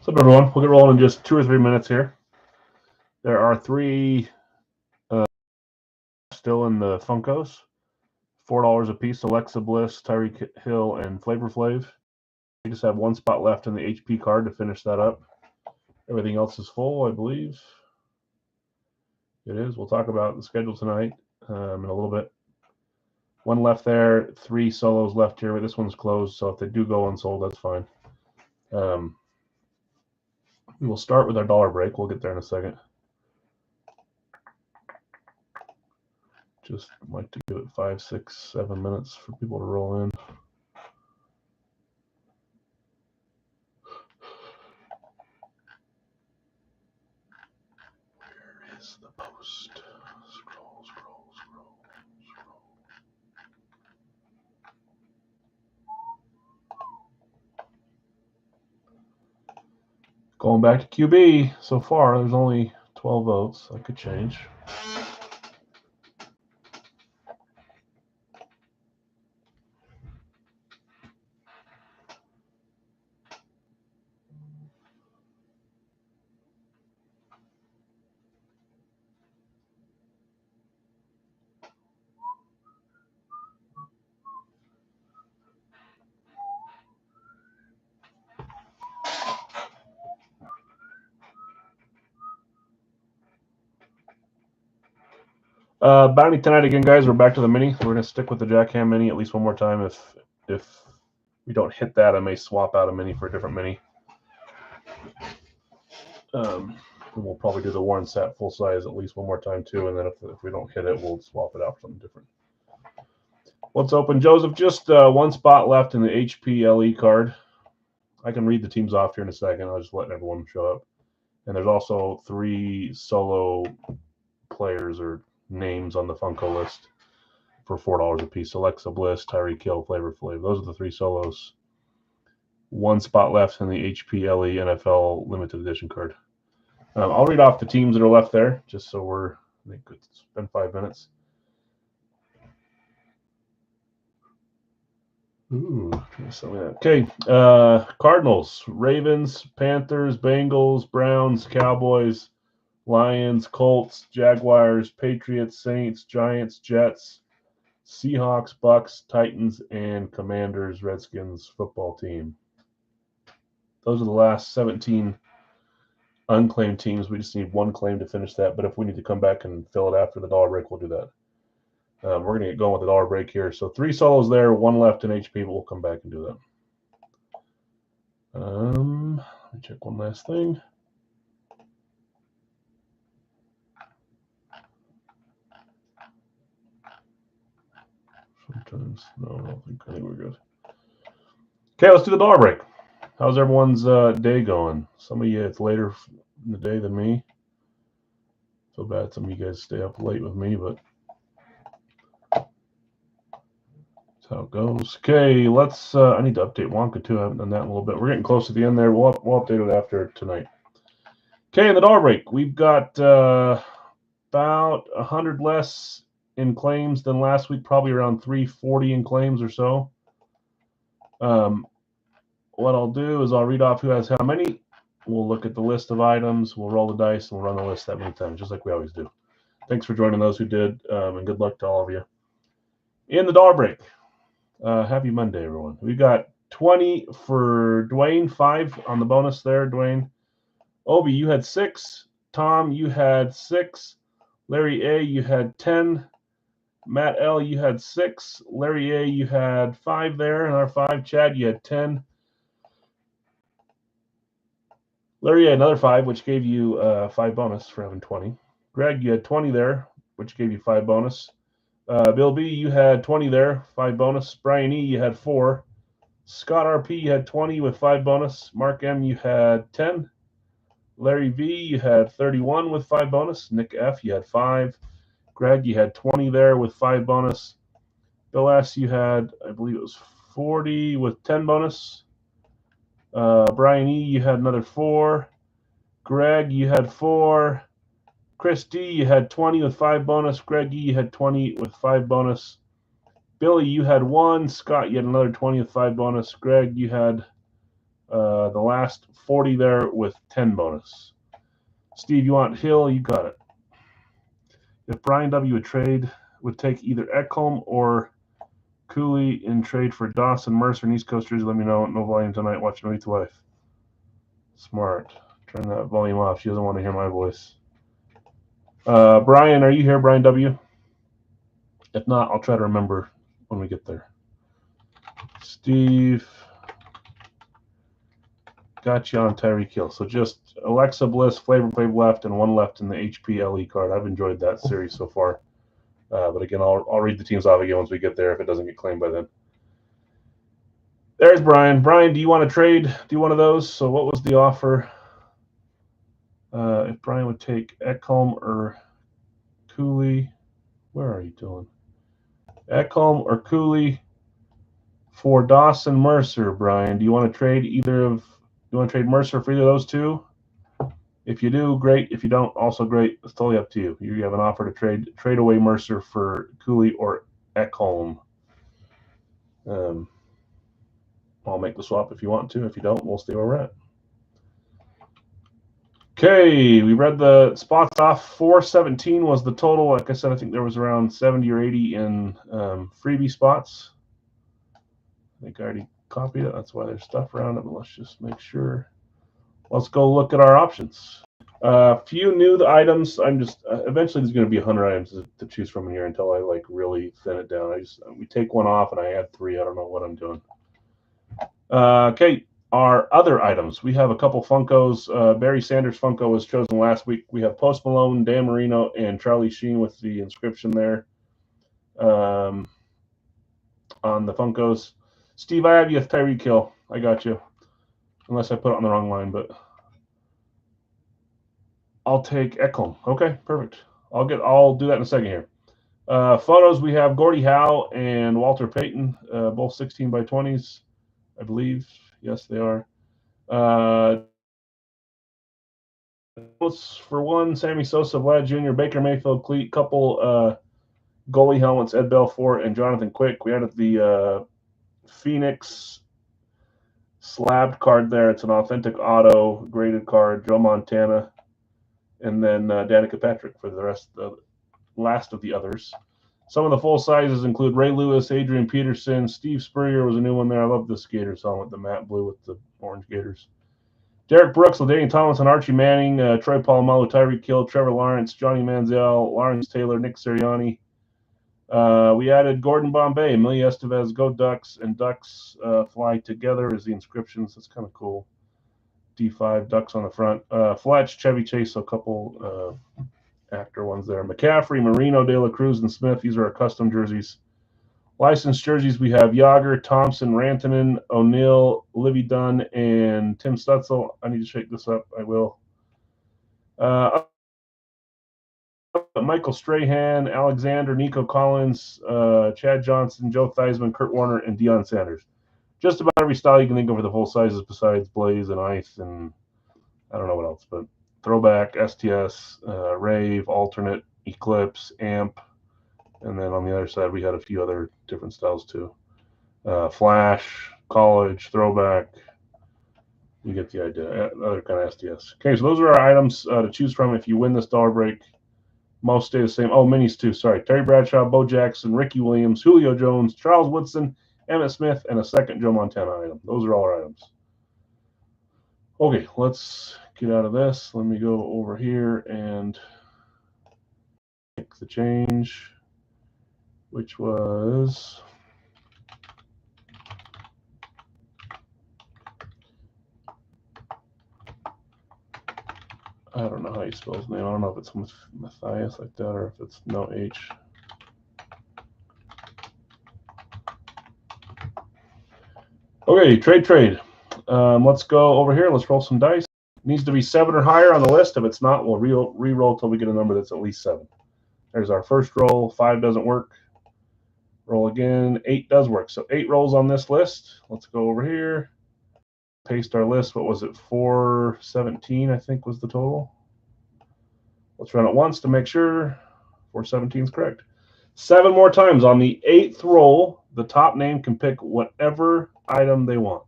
What's up, everyone? We'll get rolling in just 2 or 3 minutes here. There are 3 still in the Funkos. $4 a piece. Alexa Bliss, Tyreek Hill, and Flavor Flav. We just have 1 spot left in the HP card to finish that up. Everything else is full, I believe. It is. We'll talk about the schedule tonight in a little bit. 1 left there. 3 solos left here. But this one's closed, so if they do go unsold, that's fine. We will start with our dollar break. We'll get there in a second. Just like to give it 5, 6, 7 minutes for people to roll in. Where is the post? Scroll. Going back to QB, so far there's only 12 votes. That could change. Bounty tonight again, guys. We're back to the mini. We're going to stick with the Jack Ham mini at least one more time. If we don't hit that, I may swap out a mini for a different mini. We'll probably do the Warren Sapp full size at least one more time too, and then if we don't hit it, we'll swap it out for something different. Let's open, Joseph. Just 1 spot left in the HPLE card. I can read the teams off here in a second. I'll just let everyone show up. And there's also 3 solo players or names on the Funko list for $4 a piece. Alexa Bliss, Tyreek Hill, Flavor Flav. Those are the 3 solos. 1 spot left in the HPLE NFL limited edition card. I'll read off the teams that are left there, just so we could spend 5 minutes. Ooh, okay. Cardinals, Ravens, Panthers, Bengals, Browns, Cowboys, Lions, Colts, Jaguars, Patriots, Saints, Giants, Jets, Seahawks, Bucks, Titans, and Commanders, Redskins football team. Those are the last 17 unclaimed teams. We just need 1 claim to finish that, but if we need to come back and fill it after the dollar break, we'll do that. We're going to get going with the dollar break here. So 3 solos there, 1 left in HP, but we'll come back and do that. Let me check one last thing. Sometimes, no, I think we're good. Okay, let's do the dollar break. How's everyone's day going? Some of you, it's later in the day than me. Feel bad some of you guys stay up late with me, but that's how it goes. Okay, let's. I need to update Wonka too. I haven't done that in a little bit. We're getting close to the end there. We'll update it after tonight. Okay, in the dollar break, we've got about 100 less in claims than last week, probably around 340 in claims or so. What I'll do is I'll read off who has how many. We'll look at the list of items. We'll roll the dice and we'll run the list that many times, just like we always do. Thanks for joining those who did, and good luck to all of you. In the dollar break, happy Monday, everyone. We got 20 for Dwayne, 5 on the bonus there, Dwayne. Obi, you had 6. Tom, you had 6. Larry A, you had 10. Matt L, you had 6. Larry A, you had 5 there, and our 5. Chad, you had 10. Larry A, another 5, which gave you 5 bonus for having 20. Greg, you had 20 there, which gave you 5 bonus. Bill B, you had 20 there, 5 bonus. Brian E, you had 4. Scott RP, you had 20 with 5 bonus. Mark M, you had 10. Larry V, you had 31 with 5 bonus. Nick F, you had 5. Greg, you had 20 there with 5 bonus. Bill S, you had, I believe it was 40 with 10 bonus. Brian E, you had another 4. Greg, you had 4. Chris D, you had 20 with 5 bonus. Greg E, you had 20 with 5 bonus. Billy, you had 1. Scott, you had another 20 with 5 bonus. Greg, you had The last 40 there with 10 bonus. Steve, you want Hill? You got it. If Brian W. would take either Ekholm or Cooley in trade for Dawson, Mercer, and East Coast jersey, let me know. No volume tonight. Watching with wife. Smart. Turn that volume off. She doesn't want to hear my voice. Brian, are you here, Brian W.? If not, I'll try to remember when we get there. Steve, got you on Tyreek Hill. So just Alexa Bliss, Flavor Flav left, and one left in the HPLE card. I've enjoyed that series so far. But again, I'll read the teams off again once we get there if it doesn't get claimed by then. There's Brian. Brian, do you want to trade? Do one of those? So what was the offer? If Brian would take Ekholm or Cooley, where are you doing? Ekholm or Cooley for Dawson Mercer, Brian. Do you want to trade Mercer for either of those two? If you do, great. If you don't, also great. It's totally up to you. You have an offer to trade away Mercer for Cooley or Ekholm. I'll make the swap if you want to. If you don't, we'll stay where we're at. Okay, we read the spots off. 417 was the total. Like I said, I think there was around 70 or 80 in freebie spots. I think I already copied it. That's why there's stuff around it, but let's just make sure. Let's go look at our options. Few new items. I'm just eventually there's going to be 100 items to choose from in here until I like really thin it down. We take one off and I add 3. I don't know what I'm doing. Okay, our other items. We have a couple Funkos. Barry Sanders Funko was chosen last week. We have Post Malone, Dan Marino, and Charlie Sheen with the inscription there on the Funkos. Steve, I have you with Tyreek Hill. I got you. Unless I put it on the wrong line, but I'll take Ekholm. Okay, perfect. I'll do that in a second here. Photos, we have Gordie Howe and Walter Payton, both 16 by 20s, I believe. Yes, they are. For one, Sammy Sosa, Vlad Jr., Baker Mayfield, Cleat, couple goalie helmets, Ed Belfour and Jonathan Quick. We added the Phoenix slabbed card there. It's an authentic auto graded card, Joe Montana, and then Danica Patrick for the last of the others. Some of the full sizes include Ray Lewis, Adrian Peterson, Steve Spurrier was a new one there. I love this Gators helmet, the matte blue with the orange Gators. Derek Brooks, LaDainian Tomlinson, Archie Manning, Troy Polamalu, Tyreek Hill, Trevor Lawrence, Johnny Manziel, Lawrence Taylor, Nick Sirianni. We added Gordon Bombay, Emilio Estevez, Go Ducks, and Ducks Fly Together as the inscriptions. That's kind of cool. D5, Ducks on the front. Fletch, Chevy Chase, so a couple actor ones there. McCaffrey, Marino, De La Cruz, and Smith. These are our custom jerseys. Licensed jerseys, we have Yager, Thompson, Rantanen, O'Neill, Livy Dunn, and Tim Stutzel. I need to shake this up. I will. Michael Strahan, Alexander, Nico Collins, Chad Johnson, Joe Theismann, Kurt Warner, and Deion Sanders. Just about every style you can think of for the full sizes besides Blaze and Ice and I don't know what else, but Throwback, STS, Rave, Alternate, Eclipse, Amp, and then on the other side we had a few other different styles too. Flash, College, Throwback. You get the idea. Other kind of STS. Okay, so those are our items to choose from if you win this dollar break. Most stay the same. Oh, minis too. Sorry. Terry Bradshaw, Bo Jackson, Ricky Williams, Julio Jones, Charles Woodson, Emmitt Smith, and a second Joe Montana item. Those are all our items. Okay, let's get out of this. Let me go over here and make the change, which was I don't know how you spell his name. I don't know if it's Matthias like that or if it's no H. Okay, trade. Let's go over here. Let's roll some dice. It needs to be 7 or higher on the list. If it's not, we'll re-roll till we get a number that's at least 7. There's our first roll. 5 doesn't work. Roll again. 8 does work. So 8 rolls on this list. Let's go over here. Paste our list. What was it? 417, I think, was the total. Let's run it once to make sure 417 is correct. 7 more times. On the 8th roll, the top name can pick whatever item they want.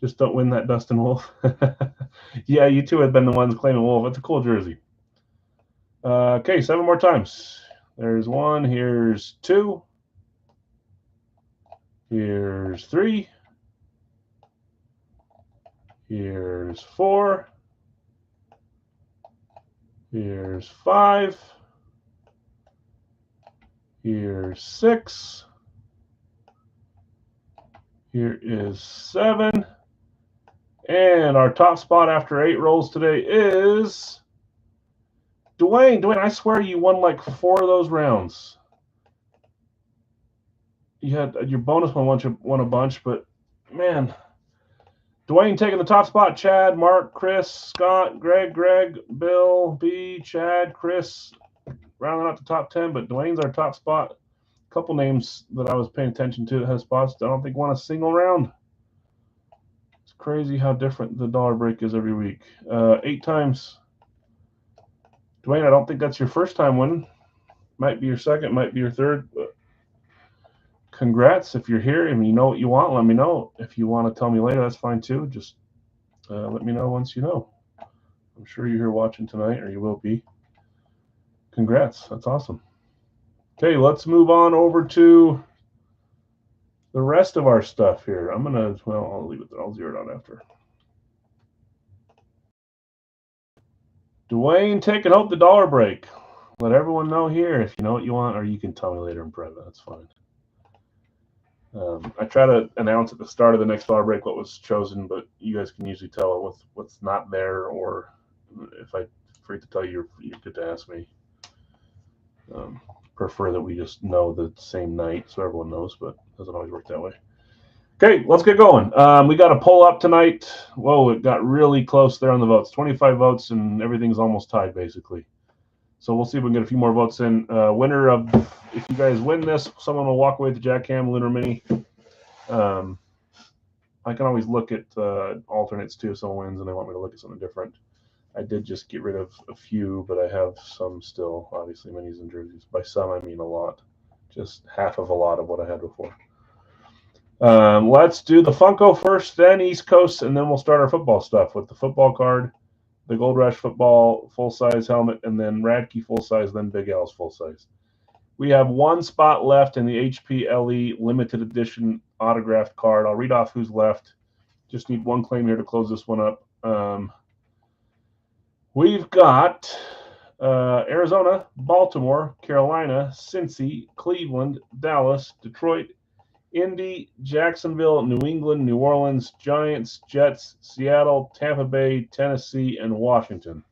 Just don't win that Dustin Wolf. Yeah, you two have been the ones claiming Wolf. It's a cool jersey. Okay, 7 more times. There's 1. Here's 2. Here's 3. Here's 4. Here's 5. Here's 6. Here is 7. And our top spot after 8 rolls today is Dwayne. Dwayne, I swear you won like 4 of those rounds. You had your bonus one won a bunch, but man, Dwayne taking the top spot. Chad, Mark, Chris, Scott, Greg, Bill, B, Chad, Chris, rounding out the top 10. But Dwayne's our top spot. A couple names that I was paying attention to that has spots. I don't think won a single round. It's crazy how different the dollar break is every week. 8 times. Dwayne, I don't think that's your first time winning. Might be your second, might be your third. But congrats. If you're here and you know what you want, let me know. If you want to tell me later, that's fine too. Just let me know once you know. I'm sure you're here watching tonight, or you will be. Congrats. That's awesome. Okay, let's move on over to the rest of our stuff here. I'm going to, well, I'll leave it there. I'll zero it out after. Dwayne, take and hope the dollar break. Let everyone know here if you know what you want, or you can tell me later in private. That's fine. I try to announce at the start of the next dollar break what was chosen, but you guys can usually tell what's not there, or if I forget to tell you, you're good to ask me. Prefer that we just know the same night so everyone knows, but it doesn't always work that way. Okay, let's get going. We got a poll up tonight. Whoa, it got really close there on the votes. 25 votes, and everything's almost tied, basically. So we'll see if we can get a few more votes in. Winner of, if you guys win this, someone will walk away with the Jack Ham Lunar Mini. I can always look at alternates too if someone wins and they want me to look at something different. I did just get rid of a few, but I have some still, obviously, minis and jerseys. By some, I mean a lot. Just half of a lot of what I had before. Let's do the Funko first, then East Coast, and then we'll start our football stuff with the football card, the Gold Rush football full-size helmet, and then Radke full-size, then Big Al's full-size. We have 1 spot left in the HP LE limited edition autographed card. I'll read off who's left. Just need 1 claim here to close this one up. We've got Arizona, Baltimore, Carolina, Cincy, Cleveland, Dallas, Detroit, Indy, Jacksonville, New England, New Orleans, Giants, Jets, Seattle, Tampa Bay, Tennessee, and Washington.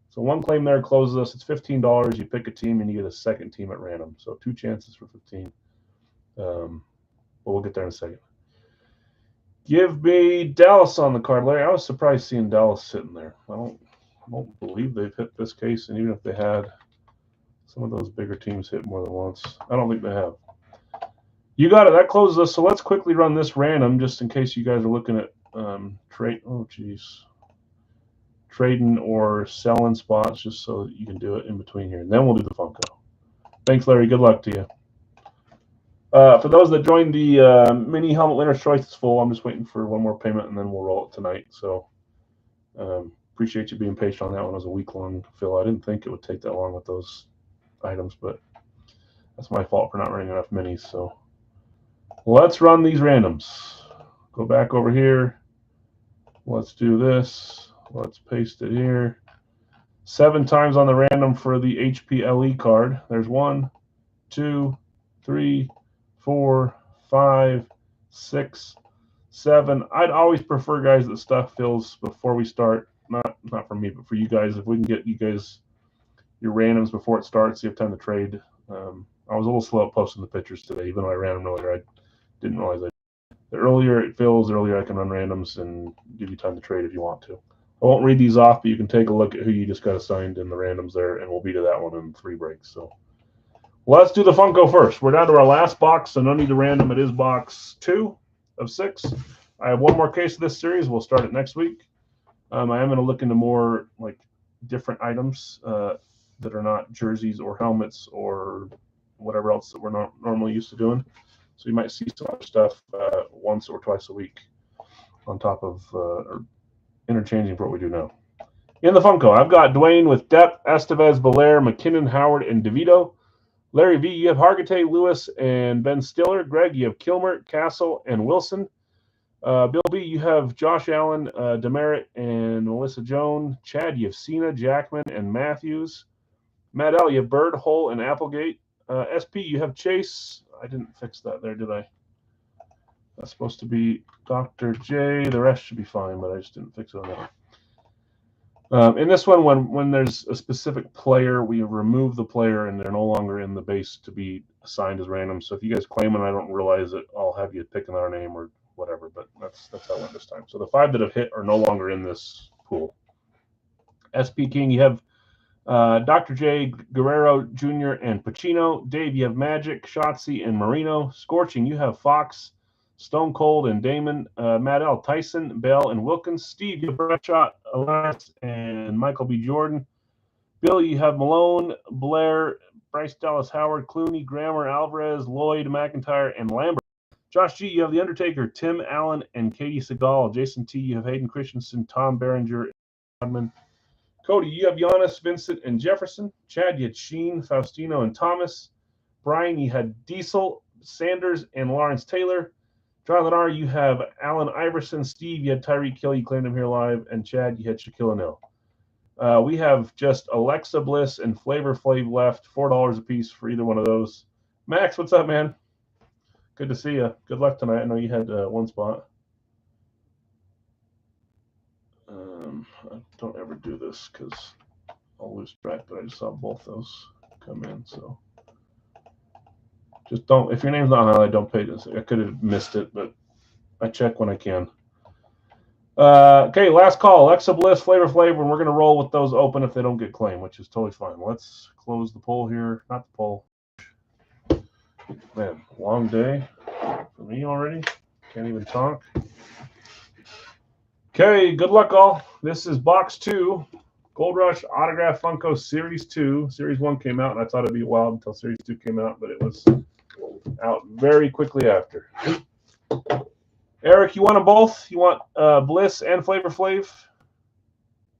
So 1 claim there closes us. It's $15. You pick a team and you get a second team at random. So 2 chances for 15. But we'll get there in a second. Give me Dallas on the card, Larry. I was surprised seeing Dallas sitting there. I don't believe they've hit this case, and even if they had, some of those bigger teams hit more than once. I don't think they have. You got it. That closes us. So let's quickly run this random, just in case you guys are looking at trade. Oh, geez. Trading or selling spots, just so that you can do it in between here. And then we'll do the Funko. Thanks, Larry. Good luck to you. For those that joined the mini helmet winner's choice, it's full. I'm just waiting for 1 more payment, and then we'll roll it tonight. So appreciate you being patient on that one. It was a week-long fill. I didn't think it would take that long with those items, but that's my fault for not running enough minis. So let's run these randoms. Go back over here. Let's do this. Let's paste it here. 7 times on the random for the HP LE card. There's 1, 2, 3, 4, 5, 6, 7. I'd always prefer, guys, that stuff fills before we start. Not for me, but for you guys. If we can get you guys your randoms before it starts, you have time to trade. I was a little slow at posting the pictures today, even though I ran them earlier. I didn't realize the earlier it fills, the earlier I can run randoms and give you time to trade if you want to. I won't read these off, but you can take a look at who you just got assigned in the randoms there, and we'll be to that one in 3 breaks. So let's do the Funko first. We're down to our last box, so no need to random. It is box 2 of 6. I have 1 more case of this series. We'll start it next week. I am going to look into more like different items that are not jerseys or helmets or whatever else that we're not normally used to doing. So you might see some other stuff once or twice a week. on top of or interchanging for what we do now. In the Funko, I've got Dwayne with Depp, Estevez, Belair, McKinnon, Howard, and DeVito. Larry V, you have Hargitay, Lewis, and Ben Stiller. Greg, you have Kilmer, Castle, and Wilson. Bill B, you have Josh Allen, Demerit, and Melissa Joan. Chad, you have Cena, Jackman, and Matthews. Matt L, you have Bird, Hull, and Applegate. SP, you have Chase. I didn't fix that there, did I? That's supposed to be Dr. J. The rest should be fine, but I just didn't fix it on that one. In this one, when there's a specific player, we remove the player and they're no longer in the base to be assigned as random. So if you guys claim and I don't realize it, I'll have you pick another name or whatever, but that's how it went this time. So the 5 that have hit are no longer in this pool. SP King, you have Dr. J, Guerrero Jr., and Pacino. Dave, you have Magic, Shotzi, and Marino. Scorching, you have Fox, Stone Cold, and Damon. Matt L, Tyson, Bell, and Wilkins. Steve, you have Bradshaw, Elias, and Michael B. Jordan. Bill, you have Malone, Blair, Bryce Dallas Howard, Clooney, Grammer, Alvarez, Lloyd, McIntyre, and Lambert. Josh G, you have The Undertaker, Tim Allen, and Katie Seagal. Jason T, you have Hayden Christensen, Tom Berenger, and Rodman. Cody, you have Giannis, Vincent, and Jefferson. Chad, you had Sheen, Faustino, and Thomas. Brian, you had Diesel, Sanders, and Lawrence Taylor. Jonathan R, you have Allen Iverson. Steve, you had Tyreek Hill. You claimed him here live. And Chad, you had Shaquille O'Neal. We have just Alexa Bliss and Flavor Flav left. $4 a piece for either one of those. Max, what's up, man? Good to see you. Good luck tonight. I know you had one spot. I don't ever do this because I'll lose track, but I just saw both those come in. So just don't, if your name's not highlighted, don't pay this. I could have missed it, but I check when I can. Okay, last call. Alexa Bliss, Flavor Flav, and we're going to roll with those open if they don't get claimed, which is totally fine. Let's close the poll here. Not the poll. Man, long day for me already. Can't even talk. Okay, good luck all. This is box 2, Gold Rush Autograph Funko Series 2. Series 1 came out, and I thought it'd be wild until Series 2 came out, but it was out very quickly after. Eric, you want them both? You want Bliss and Flavor Flav?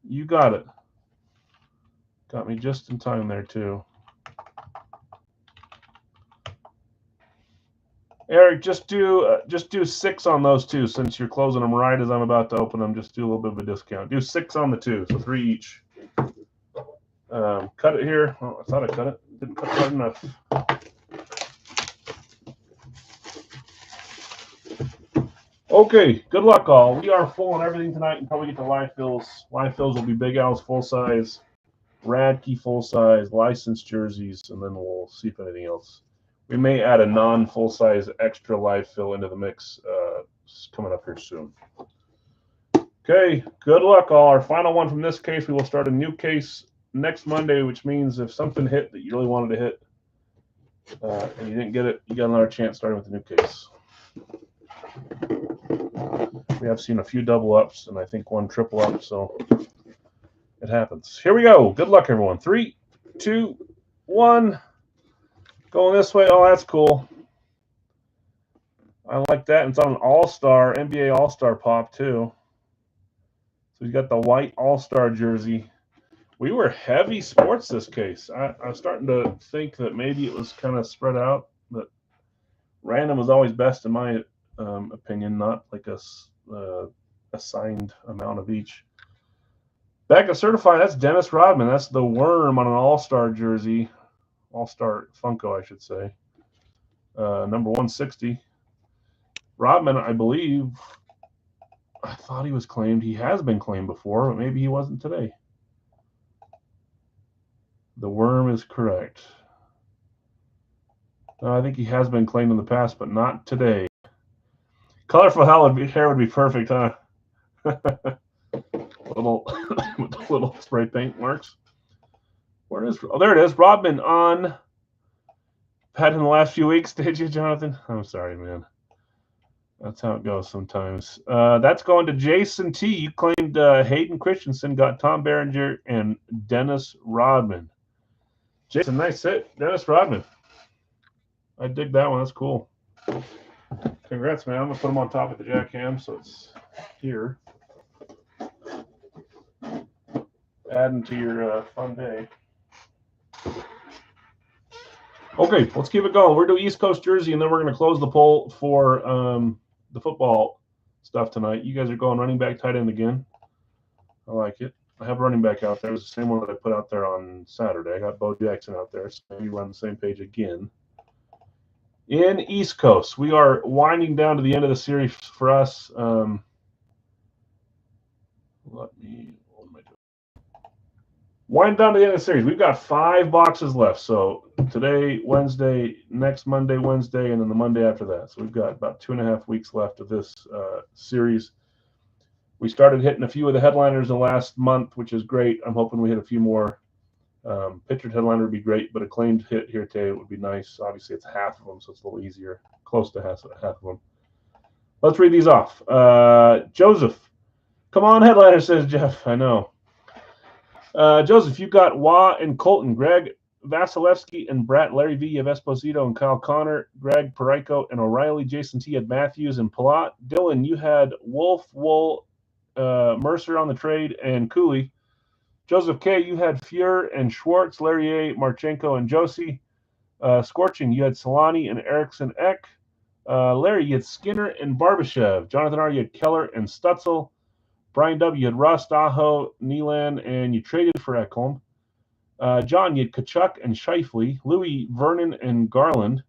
You got it. Got me just in time there, too. Eric, just do 6 on those 2 since you're closing them right as I'm about to open them. Just do a little bit of a discount. Do 6 on the 2, so 3 each. Cut it here. Oh, I thought I cut it. Didn't cut it right enough. Okay, good luck all. We are full on everything tonight and probably get to live fills. Live fills will be Big Al's full size, Radke full size, licensed jerseys, and then we'll see if anything else. We may add a non-full-size extra live fill into the mix coming up here soon. Okay, good luck, all. Our final one from this case, we will start a new case next Monday, which means if something hit that you really wanted to hit and you didn't get it, you got another chance starting with the new case. We have seen a few double ups and I think 1 triple up, so it happens. Here we go. Good luck, everyone. 3, 2, 1. Going this way. Oh, that's cool. I like that. And it's on an All-Star, NBA All-Star pop, too. So he's got the white All-Star jersey. We were heavy sports this case. I was starting to think that maybe it was kind of spread out, but random was always best in my opinion, not like a assigned amount of each. Back at certified, that's Dennis Rodman. That's the worm on an All-Star jersey. All-Star Funko, I should say. Number 160. Rodman, I believe, I thought he was claimed. He has been claimed before, but maybe he wasn't today. The worm is correct. No, I think he has been claimed in the past, but not today. Colorful hair would be perfect, huh? little spray paint marks. Where is? Oh, there it is. Rodman on. Had in the last few weeks, did you, Jonathan? I'm sorry, man. That's how it goes sometimes. That's going to Jason T. You claimed Hayden Christensen, got Tom Berenger and Dennis Rodman. Jason, nice hit. Dennis Rodman. I dig that one. That's cool. Congrats, man. I'm going to put him on top of the jack ham so it's here. Adding to your fun day. Okay, let's keep it going. We're doing East Coast jersey, and then we're going to close the poll for the football stuff tonight. You guys are going running back, tight end again. I like it. I have a running back out there. It was the same one that I put out there on Saturday. I got Bo Jackson out there, so maybe run the same page again. In East Coast, we are winding down to the end of the series for us. Wind down to the end of the series. We've got 5 boxes left. So today, Wednesday, next Monday, Wednesday, and then the Monday after that. So we've got about 2.5 weeks left of this series. We started hitting a few of the headliners in the last month, which is great. I'm hoping we hit a few more. Pictured headliner would be great, but acclaimed hit here today would be nice. Obviously, it's half of them, so it's a little easier. Close to half of them. Let's read these off. Joseph. Come on, headliner, says Jeff. I know. Joseph, you've got Wah and Colton, Greg Vasilevsky and Brat, Larry V, you have Esposito and Kyle Connor, Greg Parayko and O'Reilly, Jason T had Matthews and Palat. Dylan, you had Wolf, Wool, Mercer on the trade, and Cooley. Joseph K, you had Fuhr and Schwartz, Larry A, Marchenko and Josie. Scorching, you had Solani and Erickson Eck. Larry, you had Skinner and Barbashev. Jonathan R, you had Keller and Stutzel. Brian W, you had Rust, Aho, Neelan, and you traded for Ekholm. John, you had Kachuk and Shifley. Louis, Vernon, and Garland.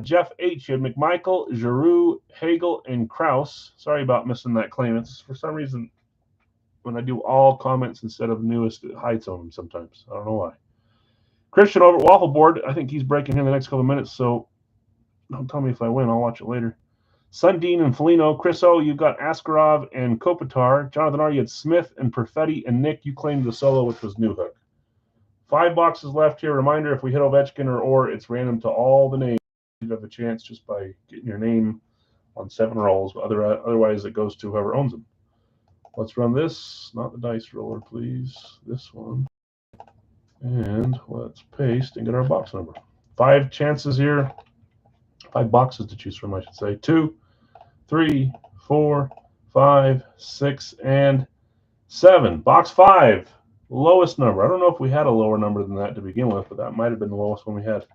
Jeff H, you had McMichael, Giroux, Hagel, and Kraus. Sorry about missing that claim. It's for some reason when I do all comments instead of newest, it hides on them sometimes. I don't know why. Christian over at Waffle Board. I think he's breaking here in the next couple of minutes, so don't tell me if I win. I'll watch it later. Sundin and Felino. Chris O, you've got Askarov and Kopitar. Jonathan R, you had Smith and Perfetti. And Nick, you claimed the solo, which was Newhook. 5 boxes left here. Reminder, if we hit Ovechkin or it's random to all the names. You have a chance just by getting your name on 7 rolls. Otherwise, it goes to whoever owns them. Let's run this. Not the dice roller, please. This one. And let's paste and get our box number. 5 chances here. 5 boxes to choose from, I should say. 2, 3, 4, 5, 6, and 7. Box 5. Lowest number. I don't know if we had a lower number than that to begin with, but that might have been the lowest one we had.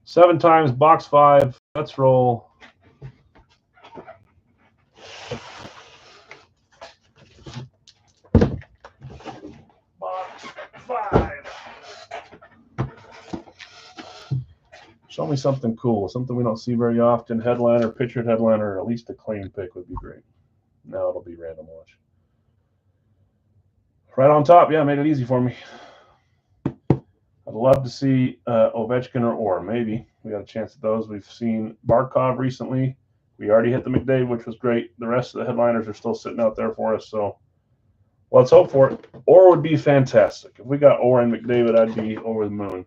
7 times, box 5. Let's roll. Box 5. Show me something cool, something we don't see very often. Headliner, pictured headliner, or at least a claim pick would be great. Now it'll be random watch. Right on top, yeah, made it easy for me. I'd love to see Ovechkin or Orr. Maybe we got a chance at those. We've seen Barkov recently. We already hit the McDavid, which was great. The rest of the headliners are still sitting out there for us. So let's hope for it. Orr would be fantastic. If we got Orr and McDavid, I'd be over the moon.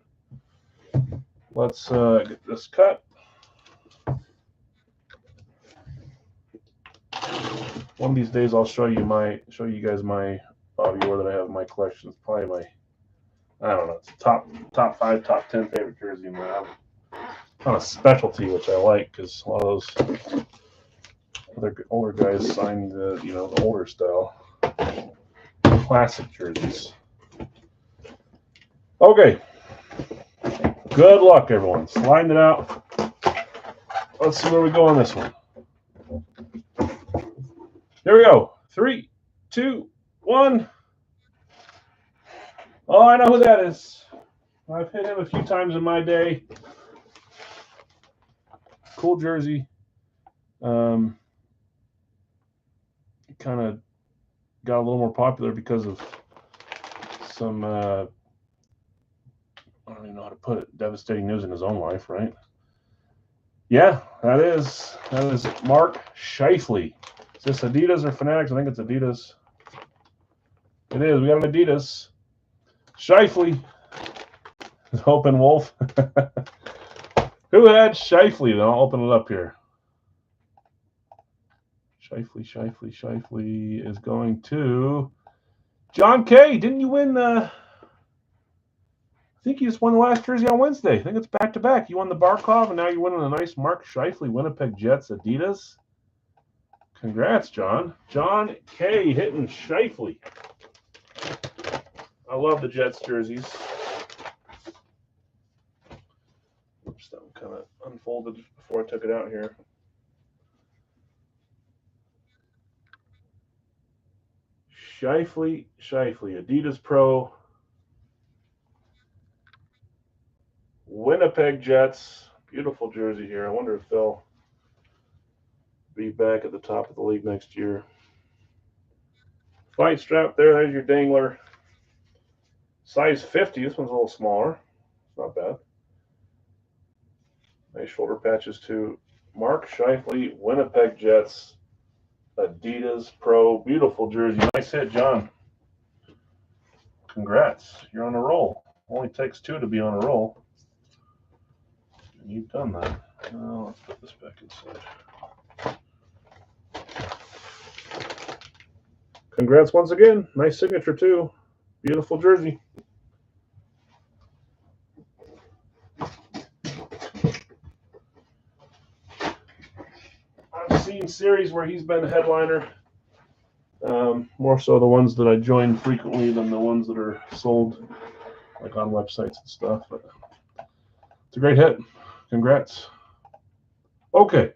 Let's get this cut. One of these days, I'll show you guys my Bobby Orr that I have in my collection. It's probably my, I don't know, it's top 5, top 10 favorite jersey. And I have kind of specialty, which I like because a lot of those other older guys signed the the older style classic jerseys. Okay. Good luck, everyone. Sliding it out. Let's see where we go on this one. Here we go. 3, 2, 1. Oh, I know who that is. I've hit him a few times in my day. Cool jersey. Kind of got a little more popular because of some I don't even know how to put it. Devastating news in his own life, right? Yeah, that is Mark Scheifele. Is this Adidas or Fanatics? I think it's Adidas. It is. We got an Adidas. Scheifele. Open Wolf. Who had Scheifele? Then I'll open it up here. Scheifele is going to John K. Didn't you win the? I think you just won the last jersey on Wednesday. I think it's back-to-back. You won the Barkov, and now you're winning a nice Mark Scheifele Winnipeg Jets Adidas. Congrats, John. John K. hitting Shifley. I love the Jets jerseys. Oops, that one kind of unfolded before I took it out here. Shifley, Adidas Pro. Winnipeg Jets. Beautiful jersey here. I wonder if they'll be back at the top of the league next year. Fight strap there. There's your dangler. Size 50. This one's a little smaller. It's not bad. Nice shoulder patches too. Mark Shifley, Winnipeg Jets, Adidas Pro. Beautiful jersey. Nice hit, John. Congrats. You're on a roll. Only takes 2 to be on a roll. And you've done that. Now let's put this back inside. Congrats once again. Nice signature too. Beautiful jersey. I've seen series where he's been a headliner. More so the ones that I join frequently than the ones that are sold like on websites and stuff. But it's a great hit. Congrats. Okay.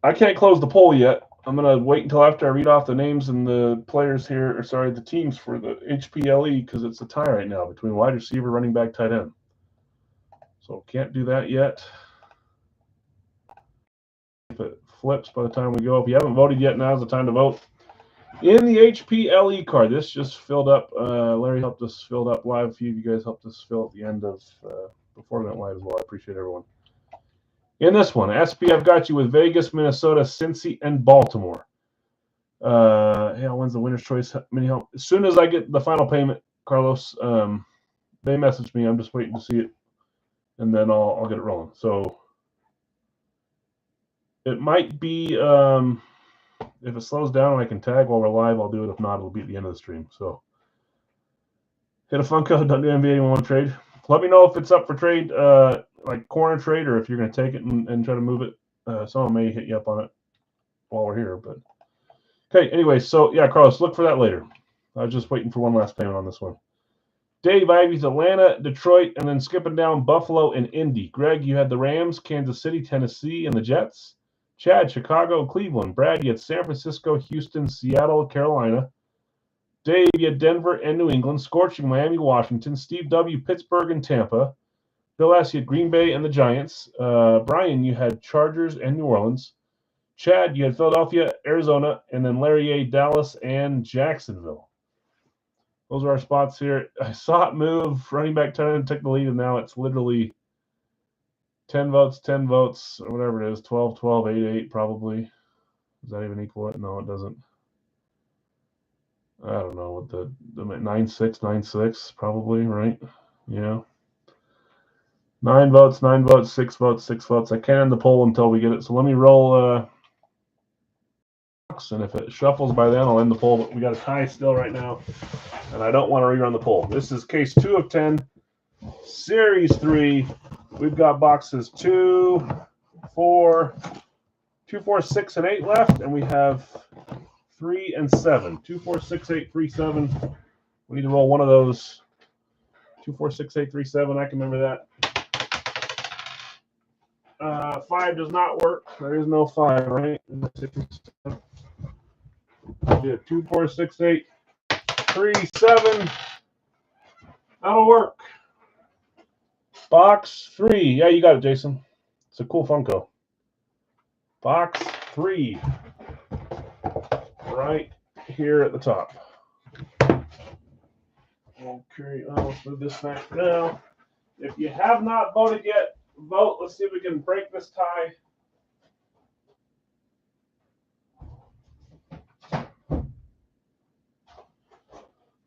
I can't close the poll yet. I'm going to wait until after I read off the names and the players here, or sorry, the teams for the HPLE, because it's a tie right now between wide receiver, running back, tight end. So can't do that yet. If it flips by the time we go. If you haven't voted yet, now's the time to vote. In the HPLE card, this just filled up. Larry helped us fill it up live. A few of you guys helped us fill at the end of before we went live as well. I appreciate everyone. In this one, SB, I've got you with Vegas, Minnesota, Cincy, and Baltimore. When's the winner's choice? As soon as I get the final payment, Carlos, they messaged me. I'm just waiting to see it, and then I'll get it rolling. So it might be if it slows down and I can tag while we're live, I'll do it. If not, it'll be at the end of the stream. So hit a Funko. Don't do NBA. Anyone want to trade? Let me know if it's up for trade. Like corner trade, or if you're going to take it and try to move it. Someone may hit you up on it while we're here. But okay, anyway, so yeah, Carlos, look for that later. I was just waiting for one last payment on this one. Dave Ivy's Atlanta, Detroit, and then skipping down Buffalo and Indy. Greg, you had the Rams, Kansas City, Tennessee, and the Jets. Chad, Chicago, Cleveland. Brad, you had San Francisco, Houston, Seattle, Carolina. Dave, you had Denver and New England. Scorching Miami, Washington. Steve W, Pittsburgh and Tampa. Bill S, you had Green Bay and the Giants. Brian, you had Chargers and New Orleans. Chad, you had Philadelphia, Arizona, and then Larry A, Dallas and Jacksonville. Those are our spots here. I saw it move. Running back 10 took the lead, and now it's literally 10 votes, or whatever it is. 12, 12, 8, 8 probably. Does that even equal it? No, it doesn't. I don't know what the 9-6, 9-6 probably, right? Yeah. 9 votes, 6 votes, 6 votes. I can't end the poll until we get it. So let me roll. And if it shuffles by then, I'll end the poll. But we got a tie still right now, and I don't want to rerun the poll. This is case 2 of 10, series 3. We've got boxes 2, 4, 6, and 8 left, and we have 3 and 7. 2, 4, 6, 8, 3, 7. We need to roll one of those. 2, 4, 6, 8, 3, 7. I can remember that. 5 does not work. There is no 5, right? Yeah, 2, 4, 6, 8, 3, 7. That'll work. Box 3. Yeah, you got it, Jason. It's a cool Funko. Box 3. Right here at the top. Okay, let's move this back now. If you have not voted yet, vote. Let's see if we can break this tie.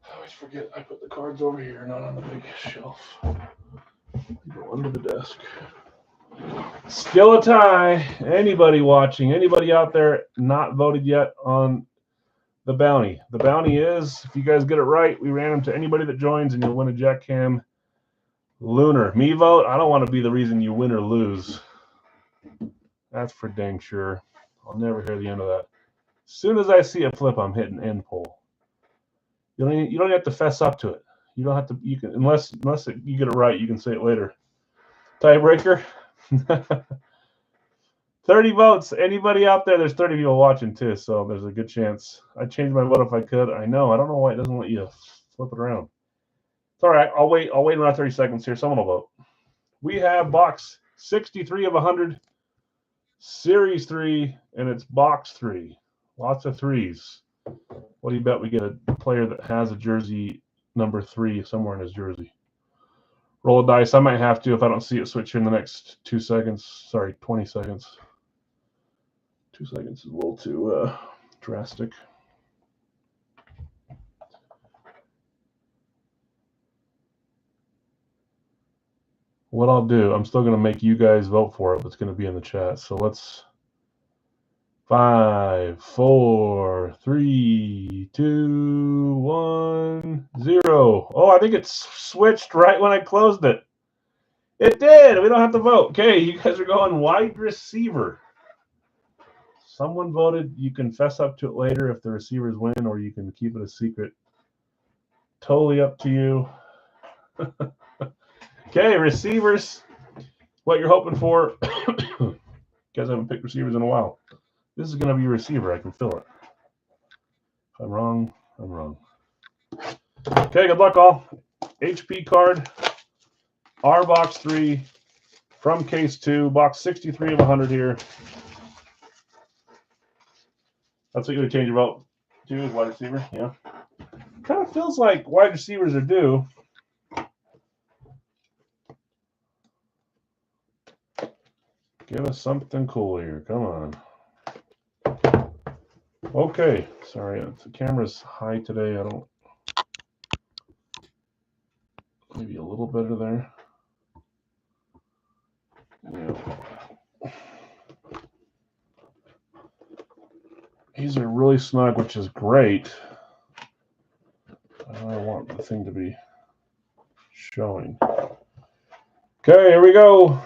I always forget I put the cards over here, not on the big shelf. Go under the desk. Still a tie. Anybody watching, anybody out there not voted yet on the bounty? The bounty is, if you guys get it right, we ran them to anybody that joins, and you'll win a Jack Cam Lunar. Me vote? I don't want to be the reason you win or lose. That's for dang sure. I'll never hear the end of that. As soon as I see a flip, I'm hitting end pull. You don't have to fess up to it. You don't have to. You can unless you get it right. You can say it later. Tiebreaker. 30 votes. Anybody out there? There's 30 people watching too, so there's a good chance. I'd change my vote if I could. I know. I don't know why it doesn't let you flip it around. It's all right. I'll wait around 30 seconds here. Someone will vote. We have box 63 of 100, series 3, and it's box 3. Lots of threes. What do you bet we get a player that has a jersey number 3 somewhere in his jersey? Roll a dice. I might have to if I don't see it switch here in the next 2 seconds. Sorry, 20 seconds. 2 seconds is a little too drastic. What I'll do, I'm still going to make you guys vote for it, but it's going to be in the chat. So let's 5, 4, 3, 2, 1, 0. Oh, I think it switched right when I closed it. It did. We don't have to vote. Okay, you guys are going wide receiver. Someone voted. You can fess up to it later if the receivers win, or you can keep it a secret. Totally up to you. Okay, receivers. What you're hoping for. You guys haven't picked receivers in a while. This is going to be a receiver. I can feel it. If I'm wrong, I'm wrong. Okay, good luck all. HP card. R box 3 from case 2. Box 63 of 100 here. That's what you would change your vote to, is wide receiver. Yeah. Kind of feels like wide receivers are due. Give us something cool here. Come on. Okay. Sorry, the camera's high today. I don't. Maybe a little better there. Yeah. These are really snug, which is great. I want the thing to be showing. Okay, here we go.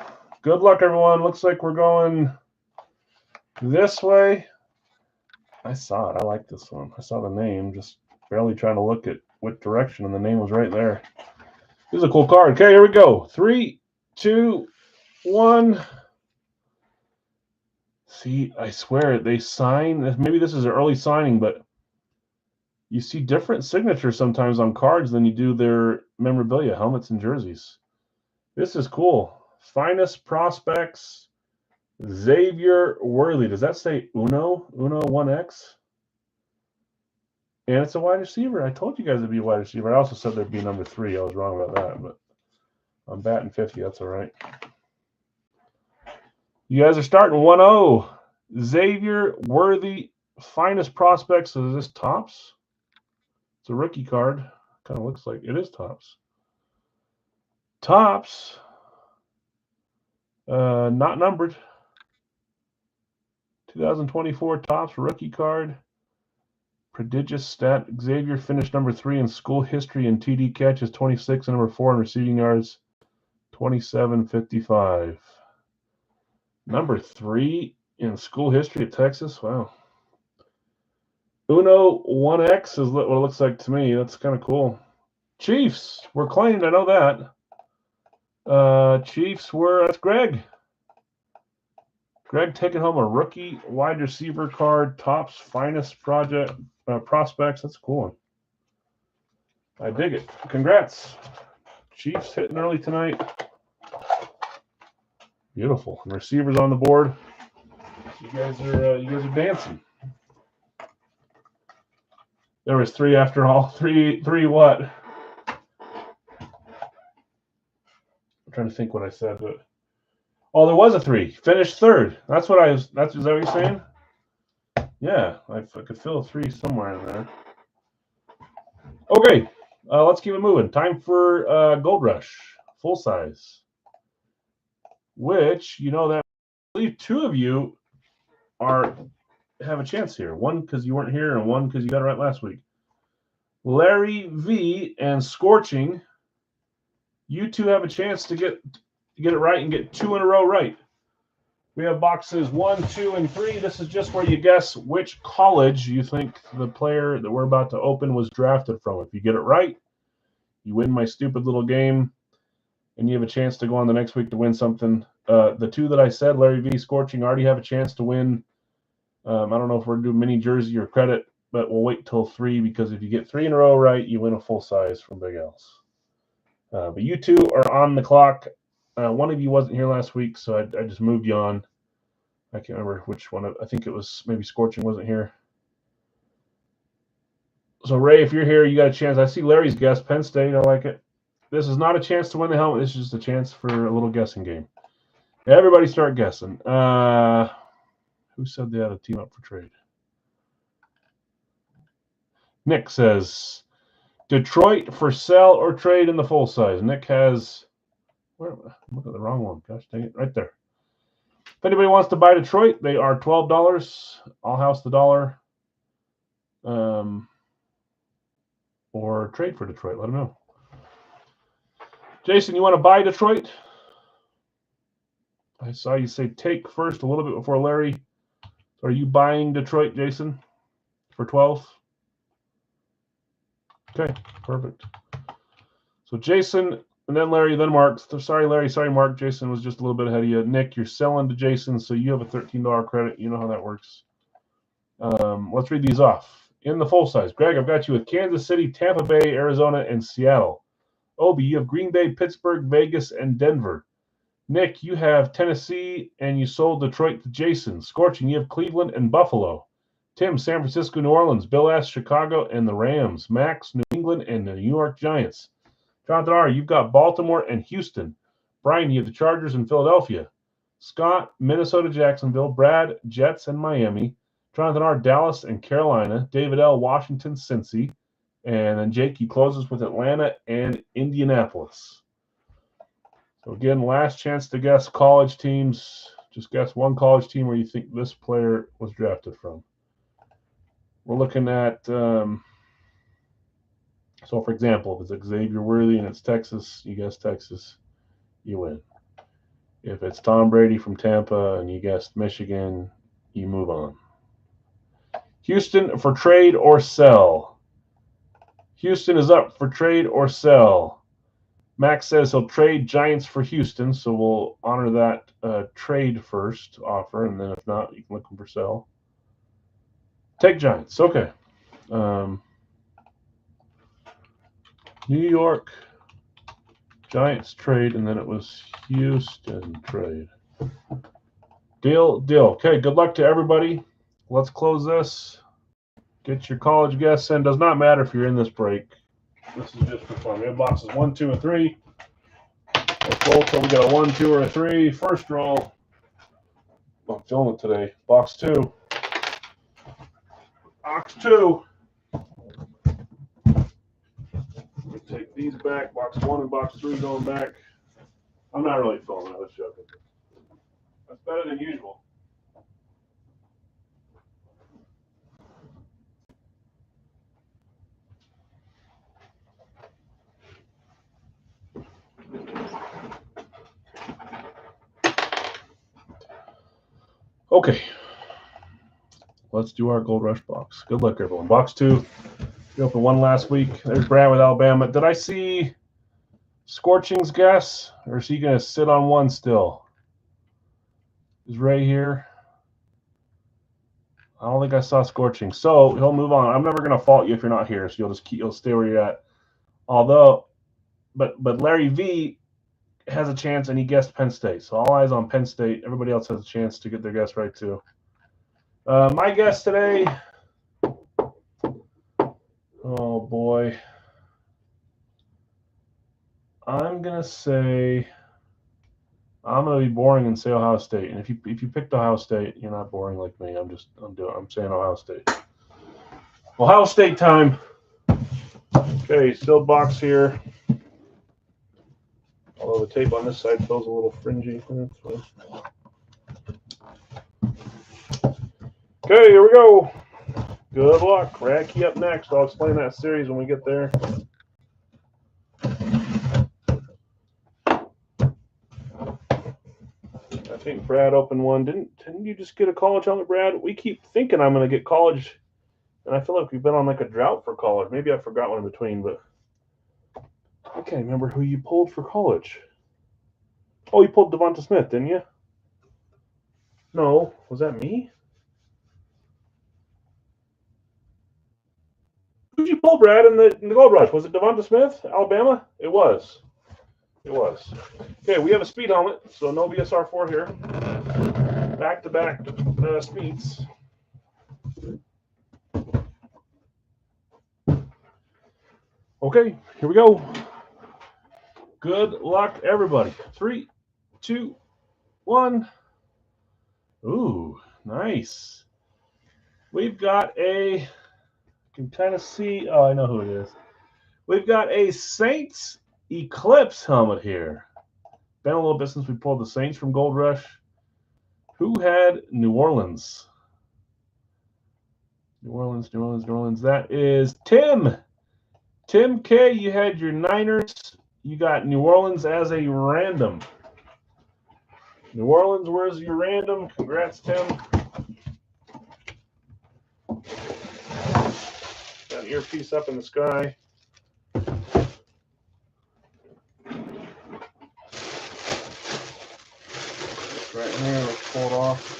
Good luck, everyone. Looks like we're going this way. I saw it. I like this one. I saw the name, just barely trying to look at what direction, and the name was right there. This is a cool card. Okay, here we go. 3, 2, 1. See, I swear, they sign. Maybe this is an early signing, but you see different signatures sometimes on cards than you do their memorabilia, helmets, and jerseys. This is cool. Finest prospects, Xavier Worthy. Does that say Uno 1X? And it's a wide receiver. I told you guys it'd be a wide receiver. I also said there'd be number 3. I was wrong about that, but I'm batting 50. That's all right. You guys are starting 1-0. Xavier Worthy, finest prospects. So is this Topps? It's a rookie card. Kind of looks like it is Topps. Topps. Not numbered. 2024 Topps rookie card. Prodigious stat. Xavier finished number 3 in school history and TD catches, 26, and number 4 in receiving yards, 27.55. Number 3 in school history at Texas. Wow. Uno 1X is what it looks like to me. That's kind of cool. Chiefs were claimed. I know that. Chiefs were. That's Greg. Greg taking home a rookie wide receiver card. Topps finest prospects. That's a cool one. I dig it. Congrats. Chiefs hitting early tonight. Beautiful. And receivers on the board. You guys are dancing. There was 3 after all. Three what? I'm trying to think what I said, but oh, there was a 3. Finished 3rd. That's what I was. Is that what you're saying? Yeah, I could feel a 3 somewhere in there. Okay, let's keep it moving. Time for Gold Rush, full size. Which, you know, that I believe 2 of you have a chance here. One because you weren't here, and one because you got it right last week. Larry V and Scorching, you 2 have a chance to get it right and get 2 in a row right. We have boxes 1, 2, and 3. This is just where you guess which college you think the player that we're about to open was drafted from. If you get it right, you win my stupid little game, and you have a chance to go on the next week to win something. The two that I said, Larry V, Scorching, already have a chance to win. I don't know if we're doing mini jersey or credit, but we'll wait till 3 because if you get 3 in a row right, you win a full size from Big L's. But you two are on the clock. One of you wasn't here last week, so I just moved you on. I can't remember which one. I think it was maybe Scorching wasn't here. So, Ray, if you're here, you got a chance. I see Larry's guess, Penn State. I like it. This is not a chance to win the helmet. This is just a chance for a little guessing game. Everybody start guessing. Who said they had a team up for trade? Nick says, Detroit for sell or trade in the full size. Nick has, I'm looking at the wrong one. Gosh dang it, right there. If anybody wants to buy Detroit, they are $12. I'll house the dollar. Or trade for Detroit. Let them know. Jason, you want to buy Detroit? I saw you say take first a little bit before Larry. Are you buying Detroit, Jason, for 12? Okay, perfect. So Jason, and then Larry, then Mark. Sorry, Larry. Sorry, Mark. Jason was just a little bit ahead of you. Nick, you're selling to Jason, so you have a $13 credit. You know how that works. Let's read these off. In the full size, Greg, I've got you with Kansas City, Tampa Bay, Arizona, and Seattle. Obi, you have Green Bay, Pittsburgh, Vegas, and Denver. Nick, you have Tennessee, and you sold Detroit to Jason. Scorching, you have Cleveland and Buffalo. Tim, San Francisco, New Orleans. Bill S., Chicago, and the Rams. Max, New England, and the New York Giants. Jonathan R., you've got Baltimore and Houston. Brian, you have the Chargers and Philadelphia. Scott, Minnesota, Jacksonville. Brad, Jets, and Miami. Jonathan R., Dallas and Carolina. David L., Washington, Cincy. And then Jake, you closes with Atlanta and Indianapolis. So again, last chance to guess college teams. Just guess one college team where you think this player was drafted from. We're looking at, so for example, if it's Xavier Worthy and it's Texas, you guess Texas, you win. If it's Tom Brady from Tampa and you guessed Michigan, you move on. Houston for trade or sell. Houston is up for trade or sell. Max says he'll trade Giants for Houston, so we'll honor that trade first offer, and then if not, you can look for sell. Take Giants. Okay. New York Giants trade, and then it was Houston trade. Deal. Okay, good luck to everybody. Let's close this. Get your college guess in. Does not matter if you're in this break. This is just for fun. We have boxes 1, 2, and 3. Let's roll till we got a 1, 2, or a 3. First roll. I'm feeling it today. Box 2. Box 2. We take these back. Box 1 and box 3 going back. I'm not really feeling it. I was joking. That's better than usual. Okay. Let's do our Gold Rush box. Good luck, everyone. Box 2. We opened one last week. There's Brad with Alabama. Did I see Scorching's guess? Or is he going to sit on one still? Is Ray here? I don't think I saw Scorching. So he'll move on. I'm never going to fault you if you're not here. So you'll stay where you're at. Although, but Larry V has a chance, and he guessed Penn State. So all eyes on Penn State. Everybody else has a chance to get their guess right, too. My guess today, oh, boy. I'm going to say, I'm going to be boring and say Ohio State. And if you picked Ohio State, you're not boring like me. I'm saying Ohio State. Ohio State time. Okay, still box here. Although the tape on this side feels a little fringy. Okay, here we go. Good luck. Racky up next. I'll explain that series when we get there. I think Brad opened one. Didn't you just get a college helmet, Brad? We keep thinking I'm going to get college, and I feel like we've been on like a drought for college. Maybe I forgot one in between, but I can't remember who you pulled for college. Oh, you pulled Devonta Smith, didn't you? No, was that me? Who'd you pull, Brad, in the Gold Rush? Was it Devonta Smith, Alabama? It was. It was. Okay, we have a speed helmet, so no VSR4 here. Back-to-back speeds. Okay, here we go. Good luck, everybody. 3, 2, 1. Ooh, nice. We've got a, you can kind of see, oh, I know who it is. We've got a Saints Eclipse helmet here. Been a little bit since we pulled the Saints from Gold Rush. Who had New Orleans? New Orleans. That is Tim. Tim K, you had your Niners. You got New Orleans as a random. New Orleans, where's your random? Congrats, Tim. Got an earpiece up in the sky. Right here, let's pull it off.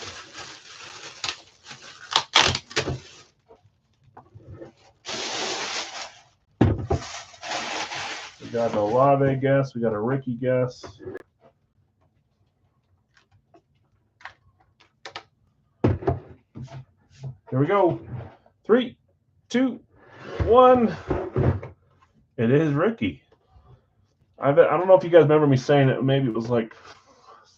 We got an Olave guess. We got a Ricky guess. Here we go. 3, 2, 1. It is Ricky. I don't know if you guys remember me saying it. Maybe it was like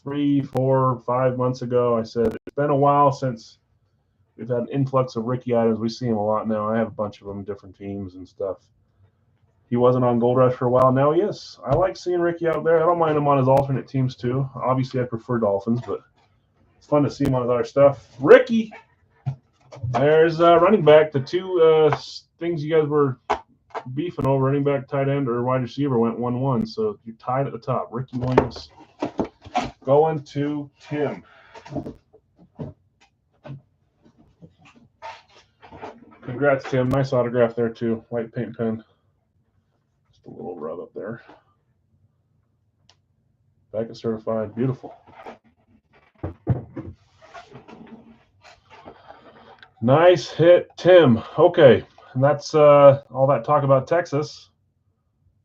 3, 4, 5 months ago. I said it's been a while since we've had an influx of Ricky items. We see him a lot now. I have a bunch of them, different teams and stuff. He wasn't on Gold Rush for a while. Now he is. I like seeing Ricky out there. I don't mind him on his alternate teams too. Obviously, I prefer Dolphins, but it's fun to see him on his other stuff. Ricky, there's running back. The two things you guys were beefing over, running back, tight end, or wide receiver, went 1-1. So you're tied at the top. Ricky Williams going to Tim. Congrats, Tim. Nice autograph there, too. White paint pen. Just a little rub up there. Back and certified. Beautiful. Nice hit, Tim. Okay. And that's all that talk about Texas.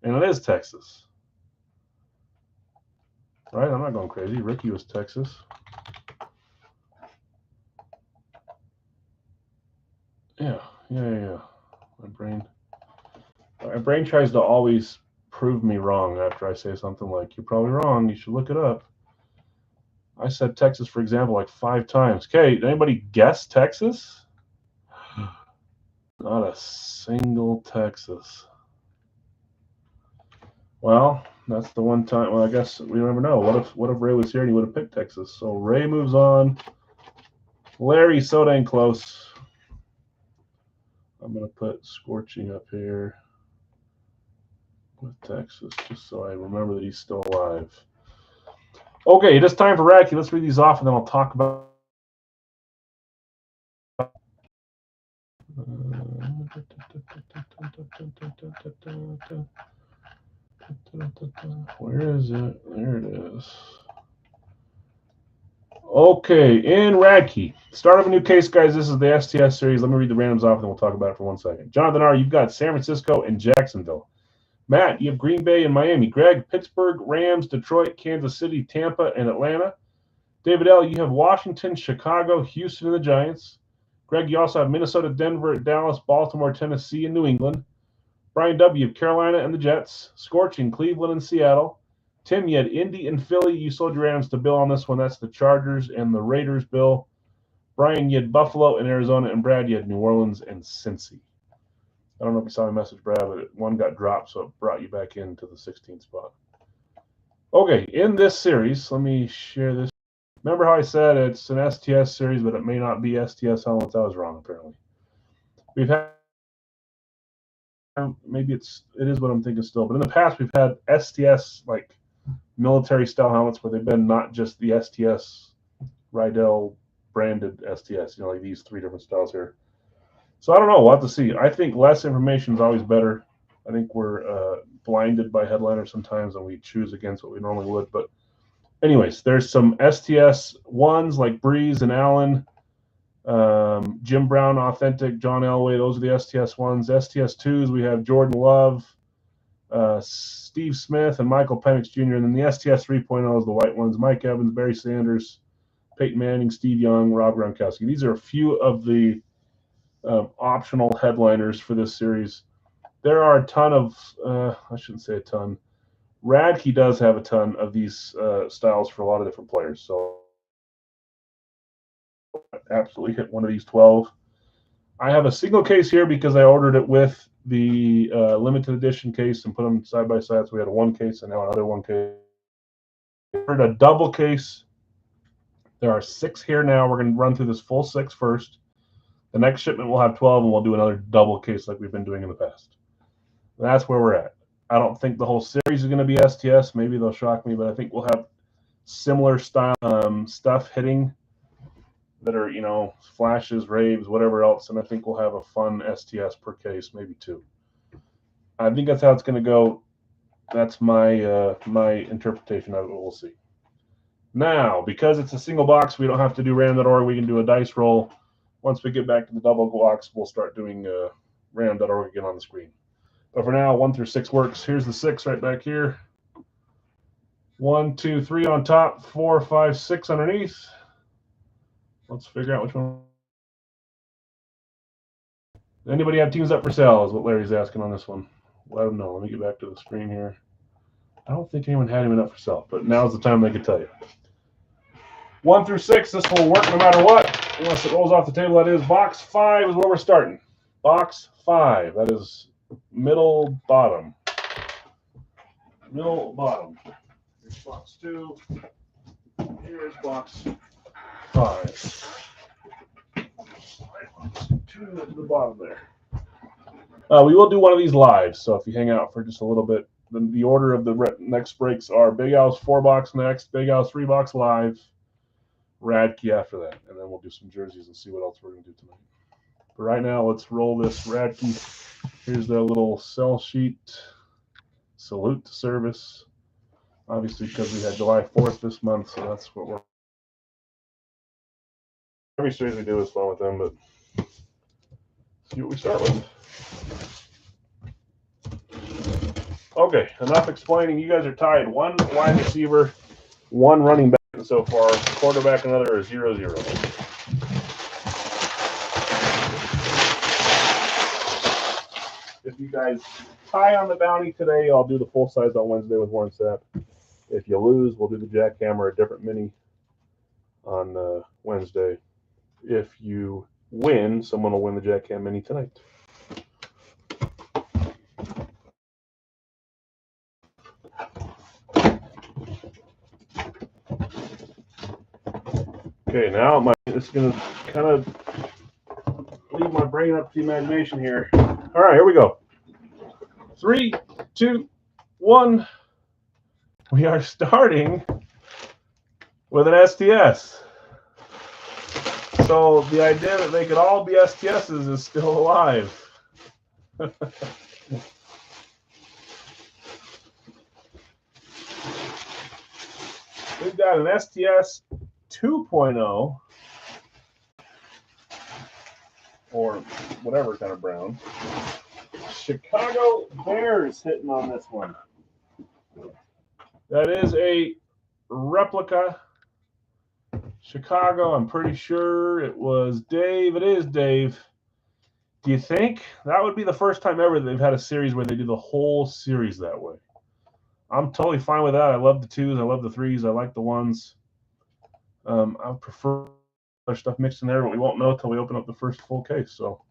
And it is Texas. Right? I'm not going crazy. Ricky was Texas. Yeah. My brain tries to always prove me wrong after I say something like, you're probably wrong. You should look it up. I said Texas, for example, like 5 times. Okay, did anybody guess Texas? Not a single Texas. Well, that's the one time. Well, I guess we never know. What if Ray was here and he would have picked Texas? So Ray moves on. Larry, so dang close. I'm going to put Scorching up here with Texas just so I remember that he's still alive. Okay, it is time for Racky. Let's read these off and then I'll talk about. Where is it? There it is. Okay, in Radkey. Start of a new case, guys. This is the STS series. Let me read the randoms off, and then we'll talk about it for 1 second. Jonathan R., you've got San Francisco and Jacksonville. Matt, you have Green Bay and Miami. Greg, Pittsburgh, Rams, Detroit, Kansas City, Tampa, and Atlanta. David L., you have Washington, Chicago, Houston, and the Giants. Greg, you also have Minnesota, Denver, Dallas, Baltimore, Tennessee, and New England. Brian W., you have Carolina and the Jets. Scorching, Cleveland and Seattle. Tim, you had Indy and Philly. You sold your randoms to Bill on this one. That's the Chargers and the Raiders, Bill. Brian, you had Buffalo and Arizona. And Brad, you had New Orleans and Cincy. I don't know if you saw my message, Brad, but one got dropped, so it brought you back into the 16th spot. Okay, in this series, let me share this. Remember how I said it's an STS series, but it may not be STS helmets? I was wrong, apparently. We've had, maybe it is what I'm thinking still, but in the past we've had STS, like military style helmets where they've been not just the STS Rydell branded STS, like these 3 different styles here. So I don't know. We'll have to see. I think less information is always better. I think we're blinded by headliners sometimes, and we choose against what we normally would. But anyways, there's some STS ones like Breeze and Allen, Jim Brown Authentic, John Elway. Those are the STS ones. STS 2s, we have Jordan Love, Steve Smith, and Michael Penix Jr. And then the STS 3.0 is the white ones. Mike Evans, Barry Sanders, Peyton Manning, Steve Young, Rob Gronkowski. These are a few of the optional headliners for this series. There are a ton of, I shouldn't say a ton. Radke does have a ton of these styles for a lot of different players. So absolutely hit one of these 12. I have a single case here because I ordered it with the limited edition case and put them side by side. So we had a 1 case and now another 1 case. I ordered a double case. There are 6 here now. We're going to run through this full 6 first. The next shipment will have 12, and we'll do another double case like we've been doing in the past. That's where we're at. I don't think the whole series is going to be STS. Maybe they'll shock me, but I think we'll have similar style stuff hitting that are, flashes, raves, whatever else, and I think we'll have a fun STS per case, maybe 2. I think that's how it's going to go. That's my my interpretation of it. We'll see. Now, because it's a single box, we don't have to do random.org. We can do a dice roll. Once we get back to the double box, we'll start doing random.org again on the screen. But for now, 1 through 6 works. Here's the 6 right back here. 1, 2, 3 on top, 4, 5, 6 underneath. Let's figure out which one. Anybody have teams up for sale is what Larry's asking on this one. Let him know. Let me get back to the screen here. I don't think anyone had him up for sale, but now's the time they can tell you. 1 through 6, this will work no matter what, unless it rolls off the table. That is box 5 is where we're starting. Box 5. That is middle bottom. Middle bottom. Here's box 2. Here's box 5. Box 2 at the bottom there. We will do one of these live, so if you hang out for just a little bit, then the order of the next breaks are Big Al's 4-box next, Big Al's 3-box live, Radke after that, and then we'll do some jerseys and see what else we're going to do tonight. But right now, let's roll this Radke. Here's the little sell sheet. Salute to service. Obviously, because we had July 4th this month, so that's what we're. Every series we do is fun with them, but see what we start with. Okay, enough explaining. You guys are tied. 1 wide receiver, 1 running back so far. Quarterback, another is 0-0. If you guys tie on the bounty today, I'll do the full size on Wednesday with Warren Sapp. If you lose, we'll do the jackhammer, a different mini on Wednesday. If you win, someone will win the jackhammer mini tonight. Okay, now it's going to kind of leave my brain up to the imagination here. All right, here we go. 3, 2, 1. We are starting with an STS. So the idea that they could all be STSs is still alive. We've got an STS 2.0 or whatever kind of brown. Chicago Bears hitting on this one. That is a replica. Chicago, I'm pretty sure it was Dave. It is Dave. Do you think that would be the first time ever that they've had a series where they do the whole series that way? I'm totally fine with that. I love the 2s. I love the 3s. I like the 1s. I prefer other stuff mixed in there, but we won't know until we open up the first full case. So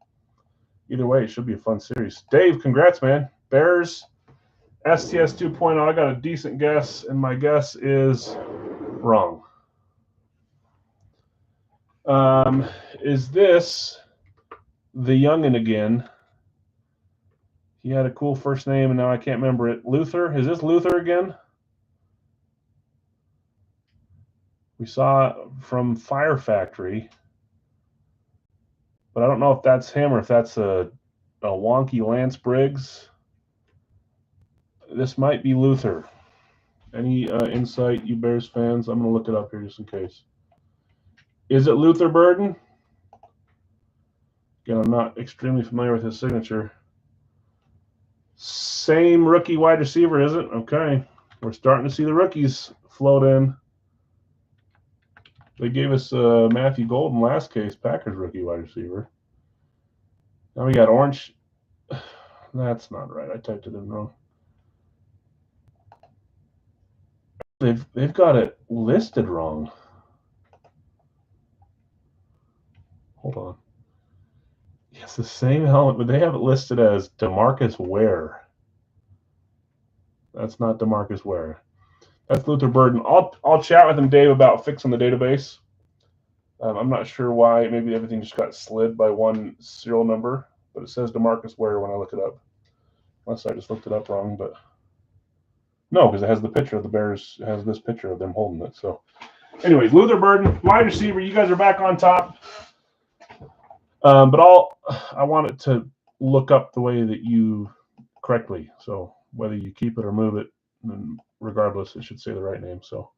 either way, it should be a fun series. Dave, congrats, man. Bears, STS 2.0. I got a decent guess, and my guess is wrong. Is this the youngin' again? He had a cool first name, and now I can't remember it. Luther? Is this Luther again? We saw from Fire Factory, but I don't know if that's him or if that's a wonky Lance Briggs. This might be Luther. Any insight, you Bears fans? I'm going to look it up here just in case. Is it Luther Burden? Again, I'm not extremely familiar with his signature. Same rookie wide receiver, is it? Okay. We're starting to see the rookies float in. They gave us Matthew Golden last case, Packers rookie wide receiver. Now we got orange. That's not right. I typed it in wrong. They've got it listed wrong. Hold on. It's the same helmet, but they have it listed as DeMarcus Ware. That's not DeMarcus Ware. That's Luther Burden. I'll chat with him, Dave, about fixing the database. I'm not sure why. Maybe everything just got slid by one serial number, but it says DeMarcus Ware when I look it up. Unless I just looked it up wrong, but no, because it has the picture of the Bears. It has this picture of them holding it. So, anyways, Luther Burden, wide receiver. You guys are back on top. But I want it to look up the way that you correctly. So whether you keep it or move it, regardless, it should say the right name. So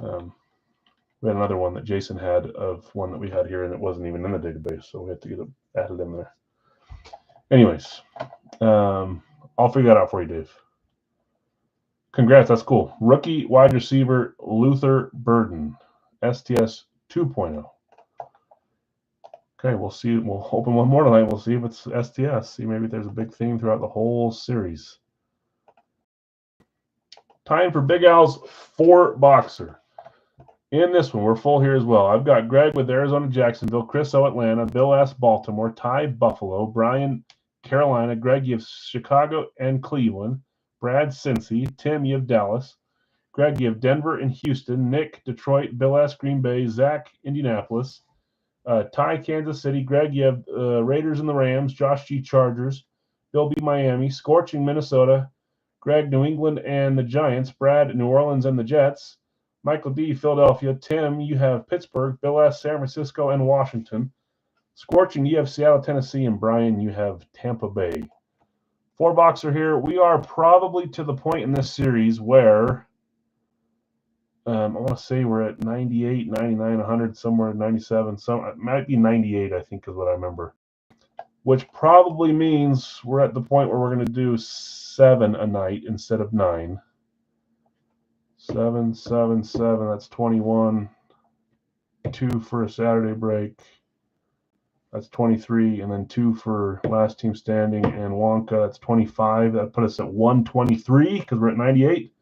we had another one that Jason had of one that we had here, and it wasn't even in the database. So we had to get it added in there. Anyways, I'll figure that out for you, Dave. Congrats, that's cool. Rookie wide receiver Luther Burden, STS 2.0. Okay, we'll see. We'll open one more tonight. We'll see if it's STS. See, maybe there's a big theme throughout the whole series. Time for Big Al's 4-boxer. In this one, we're full here as well. I've got Greg with Arizona, Jacksonville, Chris O, Atlanta, Bill S, Baltimore, Ty, Buffalo, Brian, Carolina, Greg, you have Chicago and Cleveland, Brad, Cincy, Tim, you have Dallas, Greg, you have Denver and Houston, Nick, Detroit, Bill S, Green Bay, Zach, Indianapolis, Ty, Kansas City, Greg, you have Raiders and the Rams, Josh G, Chargers, Bill B, Miami, Scorching, Minnesota, Greg, New England and the Giants, Brad, New Orleans and the Jets, Michael D, Philadelphia, Tim, you have Pittsburgh, Bill S, San Francisco and Washington, Scorching, you have Seattle, Tennessee, and Brian, you have Tampa Bay. 4-boxer here. We are probably to the point in this series where I want to say we're at 98, 99, 100, somewhere 97. It might be 98, I think, is what I remember. Which probably means we're at the point where we're going to do 7 a night instead of 9. 7, 7, 7. That's 21. 2 for a Saturday break. That's 23, and then 2 for last team standing and Wonka. That's 25. That put us at 123 because we're at 98.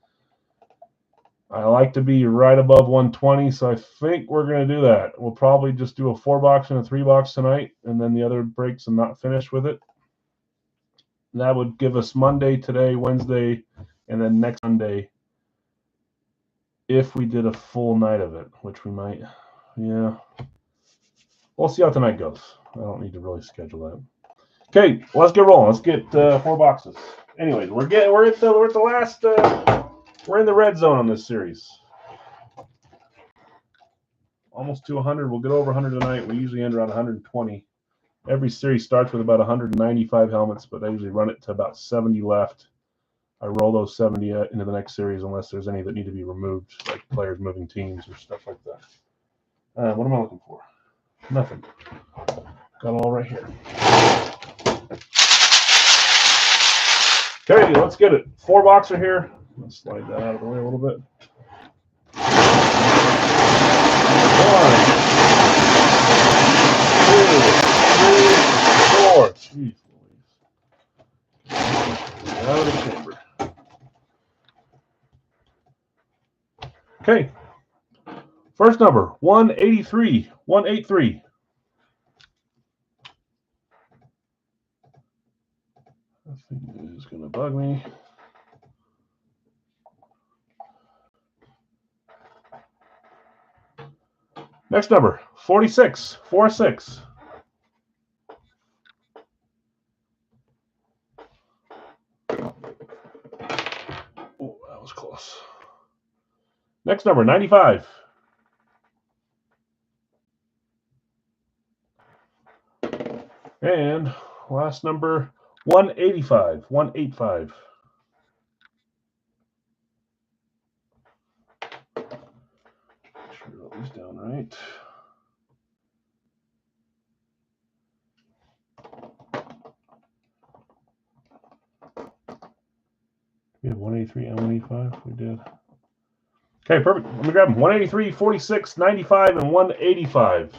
I like to be right above 120, so I think we're going to do that. We'll probably just do a 4-box and a 3-box tonight, and then the other breaks and not finish with it. And that would give us Monday, today, Wednesday, and then next Sunday if we did a full night of it, which we might. Yeah. We'll see how tonight goes. I don't need to really schedule that. Okay, let's get rolling. Let's get 4 boxes. Anyways, we're at the last. We're in the red zone on this series. Almost to 100. We'll get over 100 tonight. We usually end around 120. Every series starts with about 195 helmets, but I usually run it to about 70 left. I roll those 70 into the next series unless there's any that need to be removed, like players moving teams or stuff like that. What am I looking for? Nothing. Got it all right here. Okay, let's get it. 4-boxer here. Let's slide that out of the way a little bit. 1, 2, 3, 4. Jeez Louise. Out of the chamber. Okay. First number, 183. 183. That thing is going to bug me. Next number, 46. 46. Oh, that was close. Next number, 95. And last number, 185. 185. Make sure all these down right. We have 183 and 185. We did. Okay, perfect. Let me grab them. 183, 46, 95, and 185.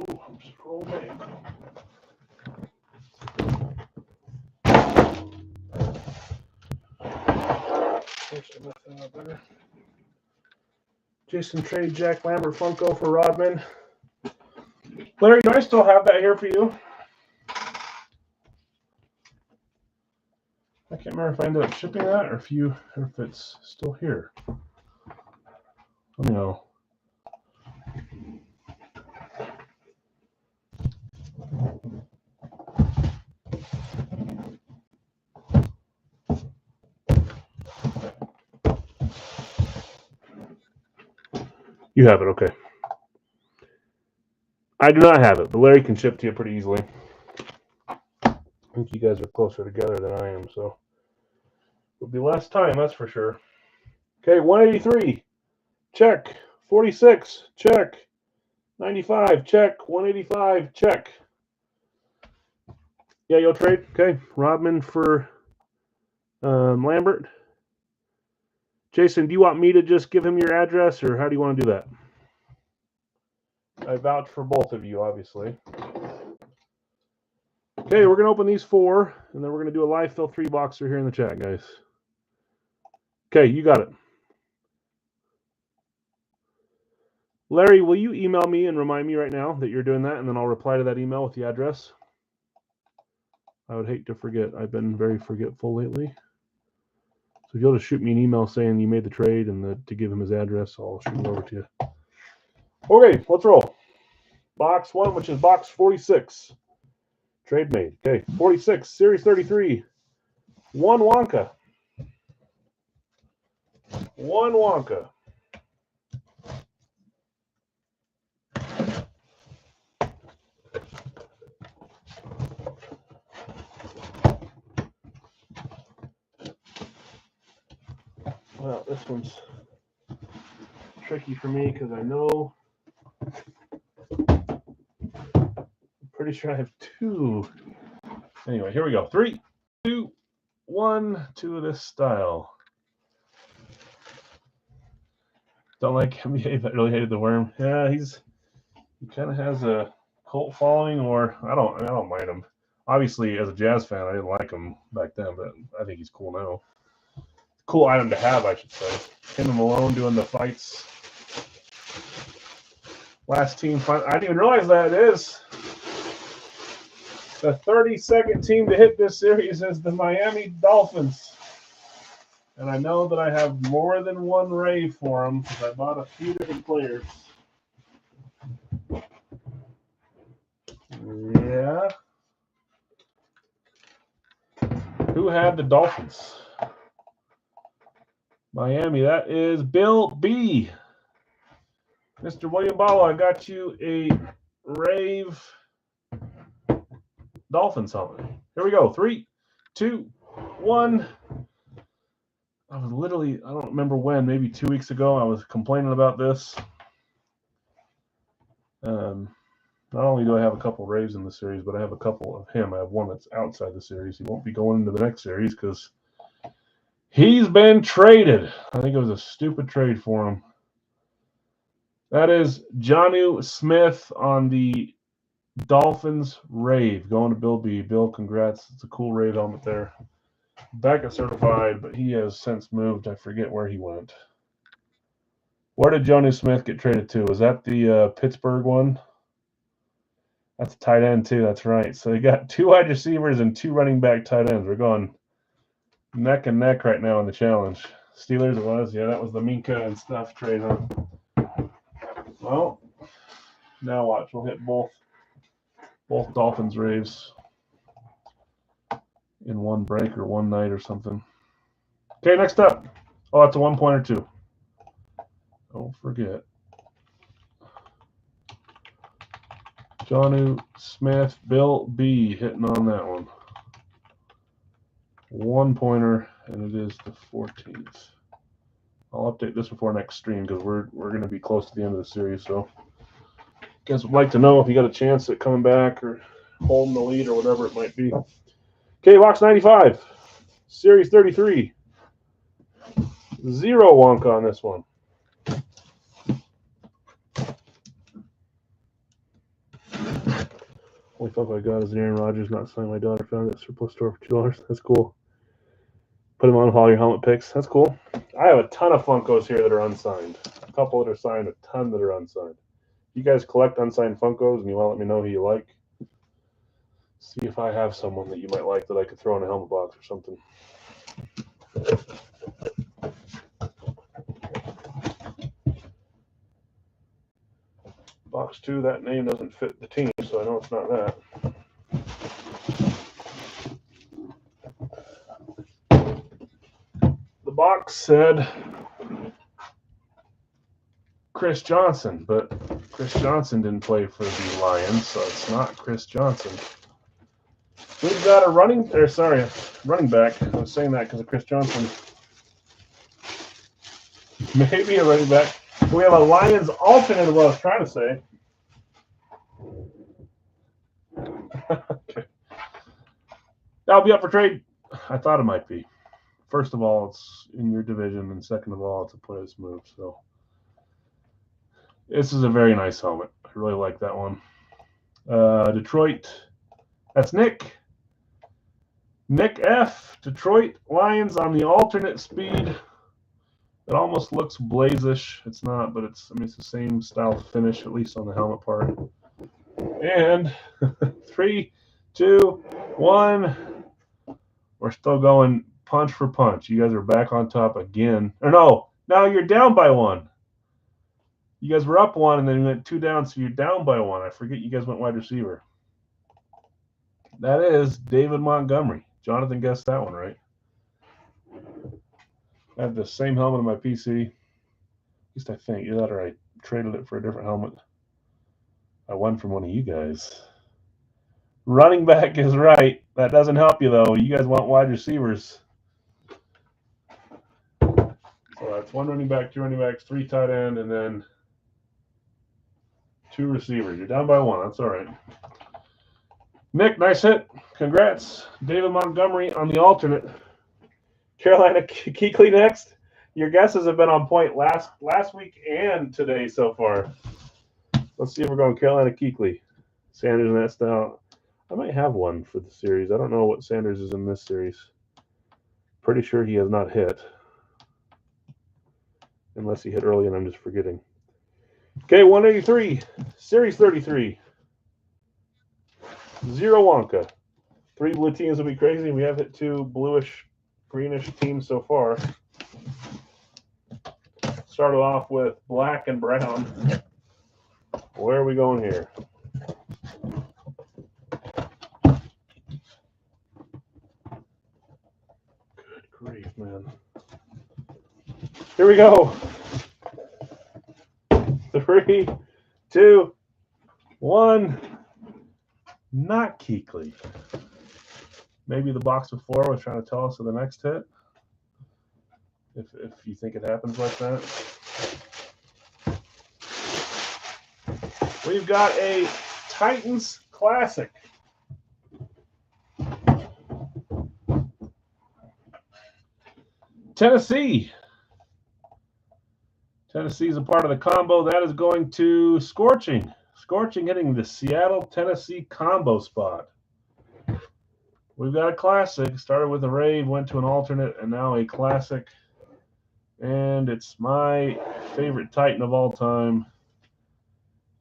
Oh, I'm just rolling back. Jason trade Jack Lambert Funko for Rodman. Larry, do I still have that here for you? I can't remember if I ended up shipping that or if it's still here. Let me know. You have it, okay. I do not have it, but Larry can ship to you pretty easily. I think you guys are closer together than I am, so it'll be less time, that's for sure. Okay, 183, check. 46, check. 95, check. 185, check. Yeah, you'll trade. Okay, Rodman for Lambert. Jason, do you want me to just give him your address, or how do you want to do that? I vouch for both of you, obviously. Okay, we're going to open these 4, and then we're going to do a live fill 3 boxer here in the chat, guys. Okay, you got it. Larry, will you email me and remind me right now that you're doing that, and then I'll reply to that email with the address? I would hate to forget. I've been very forgetful lately. So if you'll just shoot me an email saying you made the trade and to give him his address, I'll shoot it over to you. Okay, let's roll. Box 1, which is box 46. Trade made. Okay, 46, Series 33. One Wonka. One Wonka. Well, this one's tricky for me because I know, I'm pretty sure I have two. Anyway, here we go. 3, 2, 1, 2 of this style. Don't like NBA, but really hated the worm. Yeah, he kind of has a cult following, or I don't mind him. Obviously, as a Jazz fan, I didn't like him back then, but I think he's cool now. Cool item to have, I should say. Him and Malone doing the fights. Last team fight. I didn't even realize that it is. The 32nd team to hit this series is the Miami Dolphins. And I know that I have more than one rave for them because I bought a few different players. Yeah. Who had the Dolphins? Miami, that is Bill B. Mr. William Ballo, I got you a rave Dolphins helmet. Here we go. 3, 2, 1. I was literally, I don't remember when, maybe 2 weeks ago, I was complaining about this. Not only do I have a couple raves in the series, but I have a couple of him. I have one that's outside the series. He won't be going into the next series because he's been traded. I think it was a stupid trade for him. That is Jonnu Smith on the Dolphins rave, going to Bill B. Bill, congrats. It's a cool rave helmet there. Back at certified, but he has since moved. I forget where he went. Where did Jonnu Smith get traded to? Was that the Pittsburgh one? That's a tight end, too. That's right. So you got 2 wide receivers and 2 running back tight ends. We're going neck and neck right now in the challenge. Steelers it was. Yeah, that was the Minka and stuff trade, huh? Well, now watch. We'll hit both Dolphins raves in one break or one night or something. Okay, next up. Oh, that's a 1-pointer, too. Don't forget. Jonnu Smith, Bill B. hitting on that one. 1-pointer, and it is the 14th. I'll update this before next stream because we're going to be close to the end of the series. So, you guys would like to know if you got a chance at coming back or holding the lead or whatever it might be. Okay, box 95, series 33. 0 Wonka on this one. Only fuck I got is Aaron Rodgers not signed. My daughter found it at surplus store for $2. That's cool. Put them on with all your helmet picks. That's cool. I have a ton of Funkos here that are unsigned. A couple that are signed, a ton that are unsigned. You guys collect unsigned Funkos and you want to let me know who you like. See if I have someone that you might like that I could throw in a helmet box or something. Box 2, that name doesn't fit the team, so I know it's not that. The box said Chris Johnson, but Chris Johnson didn't play for the Lions, so it's not Chris Johnson. We've got a running back. I was saying that because of Chris Johnson. Maybe a running back. We have a Lions alternate is what I was trying to say. Okay. That'll be up for trade. I thought it might be. First of all, it's in your division, and second of all, it's a player's move. So this is a very nice helmet. I really like that one. Detroit. That's Nick. Nick F. Detroit Lions on the alternate speed. It almost looks Blazish. It's not, but it's the same style finish, at least on the helmet part. And 3, 2, 1. We're still going punch for punch. You guys are back on top again. Or no, now you're down by 1. You guys were up 1 and then you went 2 down, so you're down by 1. I forget you guys went wide receiver. That is David Montgomery. Jonathan guessed that one right. I have the same helmet on my PC. At least I think. Either that or I traded it for a different helmet. I won from one of you guys. Running back is right. That doesn't help you, though. You guys want wide receivers. So that's 1 running back, 2 running backs, 3 tight end, and then 2 receivers. You're down by 1. That's all right. Nick, nice hit. Congrats. David Montgomery on the alternate. Carolina Kuechly next. Your guesses have been on point last week and today so far. Let's see if we're going Carolina Kuechly. Sanders and that style. I might have one for the series. I don't know what Sanders is in this series. Pretty sure he has not hit. Unless he hit early and I'm just forgetting. Okay, 183. Series 33. 0 Wonka. 3 blue teams will be crazy. We have hit 2 bluish, greenish teams so far. Started off with black and brown. Where are we going here? Good grief, man. Here we go. 3, 2, 1. Not Kuechly. Maybe the box before was trying to tell us of the next hit. If you think it happens like that. We've got a Titans Classic. Tennessee. Tennessee is a part of the combo. That is going to Scorching. Scorching hitting the Seattle, Tennessee combo spot. We've got a classic. Started with a rave, went to an alternate, and now a classic. And it's my favorite Titan of all time.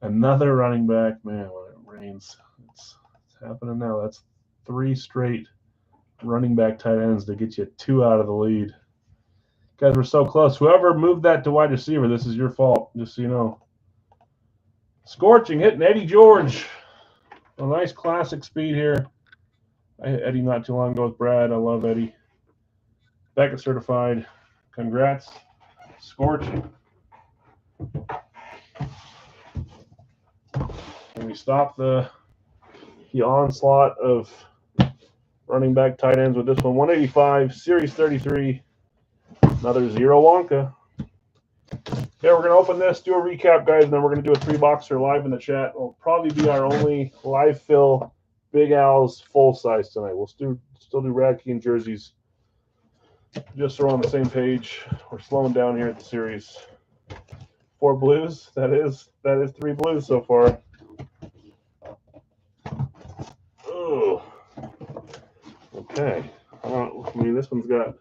Another running back. Man, when it rains, it's happening now. That's 3 straight running back tight ends to get you 2 out of the lead. You guys were so close. Whoever moved that to wide receiver, this is your fault, just so you know. Scorching hitting Eddie George. A nice classic speed here. I hit Eddie not too long ago with Brad. I love Eddie. Beckett certified. Congrats. Scorching. And we stop the onslaught of running back tight ends with this one. 185, Series 33. Another 0 Wonka. Okay, we're going to open this, do a recap, guys, and then we're going to do a 3-boxer live in the chat. It'll probably be our only live fill Big Al's full size tonight. We'll still do Radke and jerseys just so we're on the same page. We're slowing down here at the series. 4 blues. That is 3 blues so far. Oh. Okay. I mean, this one's got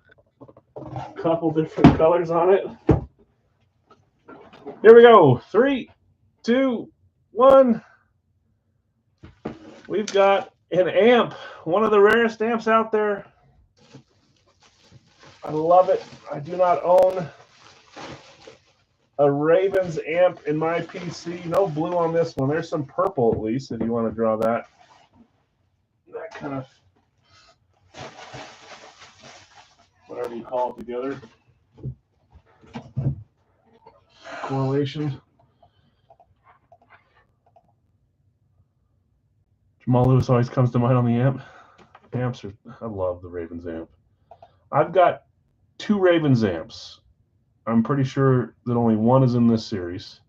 a couple different colors on it. Here we go. 3, 2, 1. We've got an amp, one of the rarest amps out there. I love it. I do not own a Ravens amp in my PC. No blue on this one. There's some purple at least if you want to draw that. That kind of, whatever you call it together. Correlation. Jamal Lewis always comes to mind on the amp. Amps are, I love the Ravens amp. I've got 2 Ravens amps. I'm pretty sure that only one is in this series.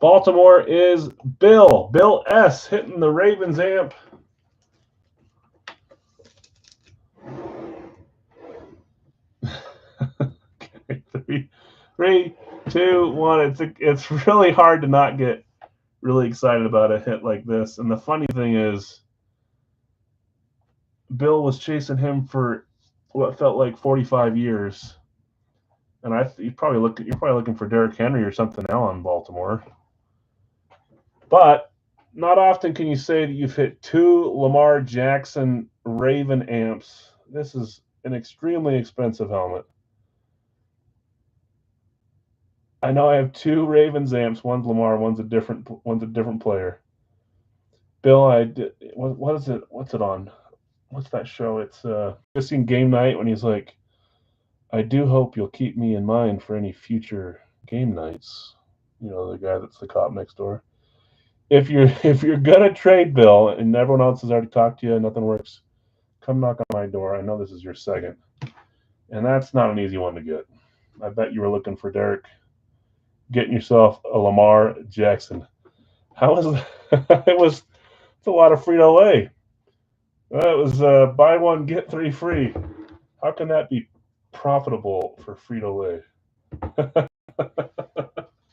Baltimore is Bill. Bill S. hitting the Ravens amp. Okay, 3, 2, 1. It's really hard to not get really excited about a hit like this. And the funny thing is, Bill was chasing him for what felt like 45 years. And you're probably looking for Derrick Henry or something now on Baltimore. But not often can you say that you've hit 2 Lamar Jackson Raven amps. This is an extremely expensive helmet. I know I have 2 Ravens amps. One's Lamar. One's a different player. Bill, I did. What is it? What's it on? What's that show? It's just seen Game Night when he's like, I do hope you'll keep me in mind for any future game nights. You know, the guy that's the cop next door. If you're gonna trade, Bill, and everyone else has already talked to you and nothing works, come knock on my door. I know this is your second. And that's not an easy one to get. I bet you were looking for Derek, getting yourself a Lamar Jackson. How was it's a lot of Frito-Lay. That was buy one, get 3 free. How can that be profitable for Frito-Lay?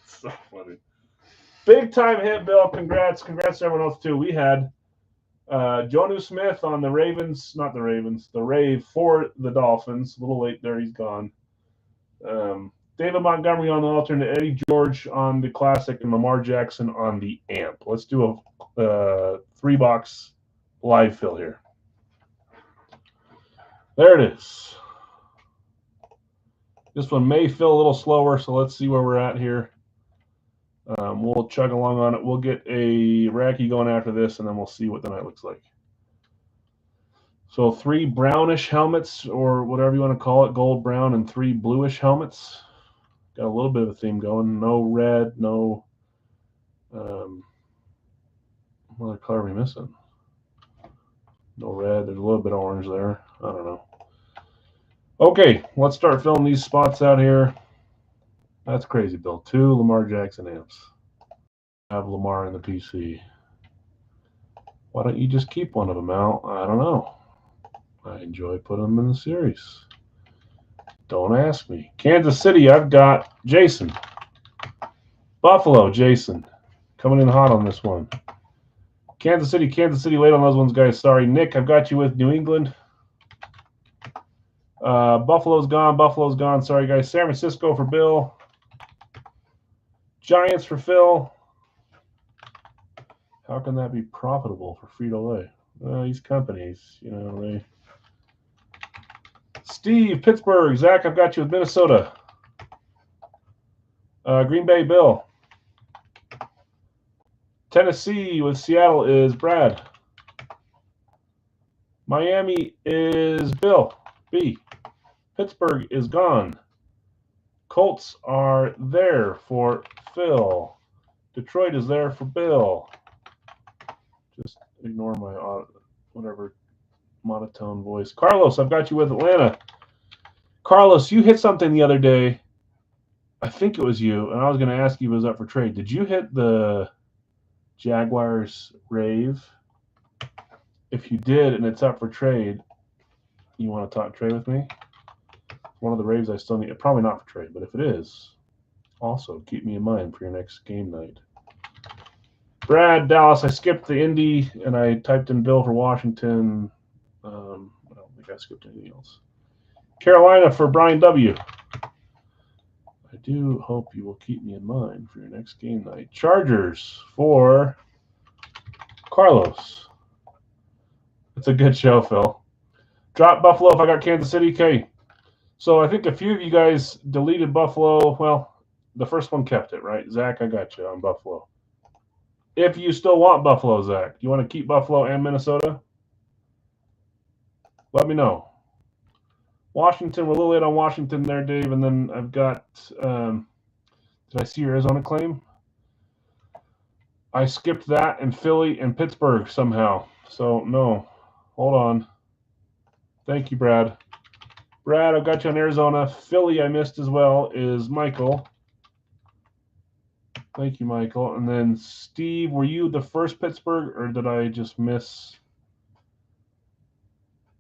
So funny. Big time hit, Bill. Congrats to everyone else too. We had Jonnu Smith on the Ravens, not the Ravens, the Rave for the Dolphins. A little late there, he's gone. David Montgomery on the alternate, Eddie George on the classic, and Lamar Jackson on the amp. Let's do a 3-box live fill here. There it is. This one may fill a little slower, so let's see where we're at here. We'll chug along on it. We'll get a Racky going after this, and then we'll see what the night looks like. So 3 brownish helmets, or whatever you want to call it, gold, brown, and 3 bluish helmets. Got a little bit of a theme going. No red, no... what other color are we missing? No red. There's a little bit of orange there. I don't know. Okay, let's start filling these spots out here. That's crazy, Bill. 2 Lamar Jackson amps. I have Lamar in the PC. Why don't you just keep one of them out? I don't know. I enjoy putting them in the series. Don't ask me. Kansas City, I've got Jason. Buffalo, Jason. Coming in hot on this one. Kansas City late on those ones, guys. Sorry. Nick, I've got you with New England. Buffalo's gone. Sorry, guys. San Francisco for Bill. Giants for Phil. How can that be profitable for Frito-Lay? These companies, you know, they... Steve, Pittsburgh. Zach, I've got you with Minnesota. Green Bay, Bill. Tennessee with Seattle is Brad. Miami is Bill, B. Pittsburgh is gone. Colts are there for Phil. Detroit is there for Bill. Just ignore my whatever monotone voice. Carlos, I've got you with Atlanta. Carlos, you hit something the other day. I think it was you, and I was going to ask you if it was up for trade. Did you hit the Jaguars Rave? If you did and it's up for trade, you want to talk trade with me? One of the Raves I still need. Probably not for trade, but if it is, also keep me in mind for your next game night. Brad, Dallas, I skipped the Indy and I typed in Bill for Washington. I don't think I skipped anything else. Carolina for Brian W. I do hope you will keep me in mind for your next game night. Chargers for Carlos. It's a good show, Phil. Drop Buffalo if I got Kansas City. Okay. So I think a few of you guys deleted Buffalo. Well, the first one kept it, right? Zach, I got you on Buffalo. If you still want Buffalo, Zach, you want to keep Buffalo and Minnesota? Let me know. Washington, we're a little late on Washington there, Dave. And then I've got, did I see your Arizona claim? I skipped that and Philly and Pittsburgh somehow. So, no. Hold on. Thank you, Brad. Brad, I've got you on Arizona. Philly I missed as well is Michael. Thank you, Michael. And then Steve, were you the first Pittsburgh or did I just miss?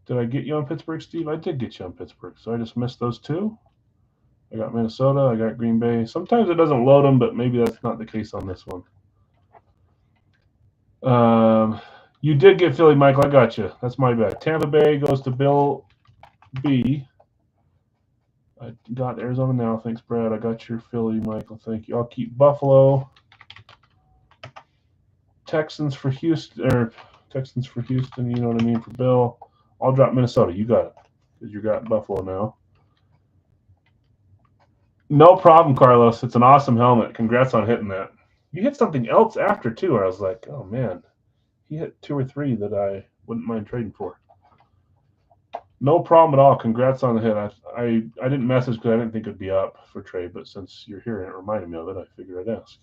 Did I get you on Pittsburgh, Steve? I did get you on Pittsburgh. So I just missed those two. I got Minnesota. I got Green Bay. Sometimes it doesn't load them, but maybe that's not the case on this one. You did get Philly, Michael. I got you. That's my bad. Tampa Bay goes to Bill B. I got Arizona now. Thanks, Brad. I got your Philly, Michael. Thank you. I'll keep Buffalo. Texans for Houston. You know what I mean, for Bill. I'll drop Minnesota. You got it. Because you got Buffalo now. No problem, Carlos. It's an awesome helmet. Congrats on hitting that. You hit something else after, too, where I was like, oh, man. He hit 2 or 3 that I wouldn't mind trading for. No problem at all. Congrats on the hit. I didn't message because I didn't think it'd be up for trade, but since you're here and it reminded me of it, I figured I'd ask.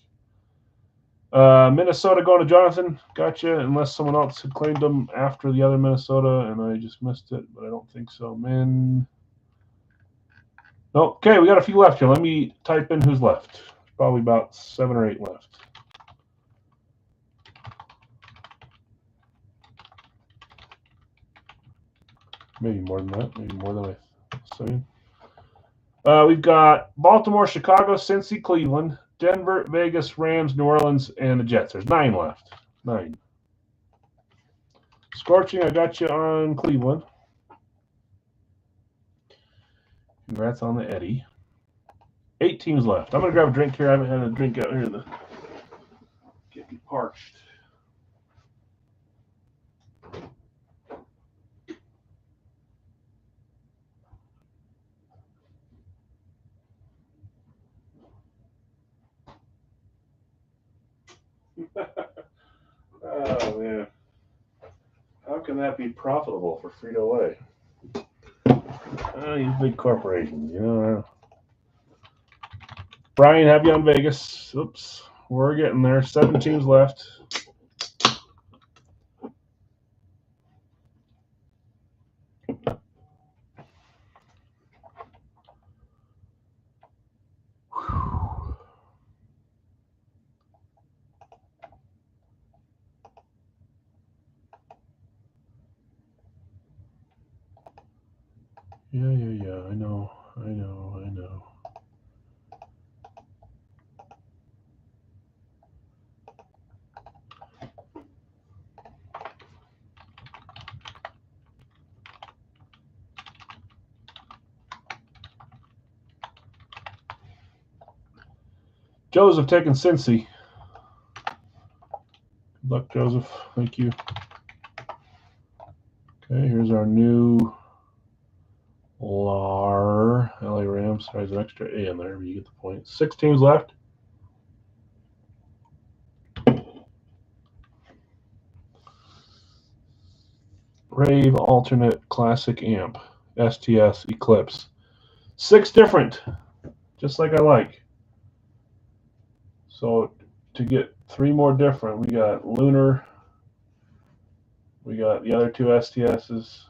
Minnesota going to Jonathan. Gotcha. Unless someone else had claimed them after the other Minnesota and I just missed it, but I don't think so. Okay, we got a few left here. Let me type in who's left. Probably about 7 or 8 left. Maybe more than that. Maybe more than I was saying. We've got Baltimore, Chicago, Cincy, Cleveland, Denver, Vegas, Rams, New Orleans, and the Jets. There's 9 left. 9. Scorching, I got you on Cleveland. Congrats on the Eddie. 8 teams left. I'm going to grab a drink here. I haven't had a drink out here to get me parched. Oh, man. How can that be profitable for Frito-Lay? These big corporations, you know. Brian, have you on Vegas? Oops. We're getting there. 7 teams left. Yeah. I know. Joseph taking Cincy. Good luck, Joseph. Thank you. Okay, here's our new LA Rams. There's an extra A in there, but you get the point. 6 teams left. Rave Alternate Classic Amp. STS Eclipse. 6 different. Just like I like. So to get 3 more different, we got Lunar. We got the other 2 STSs.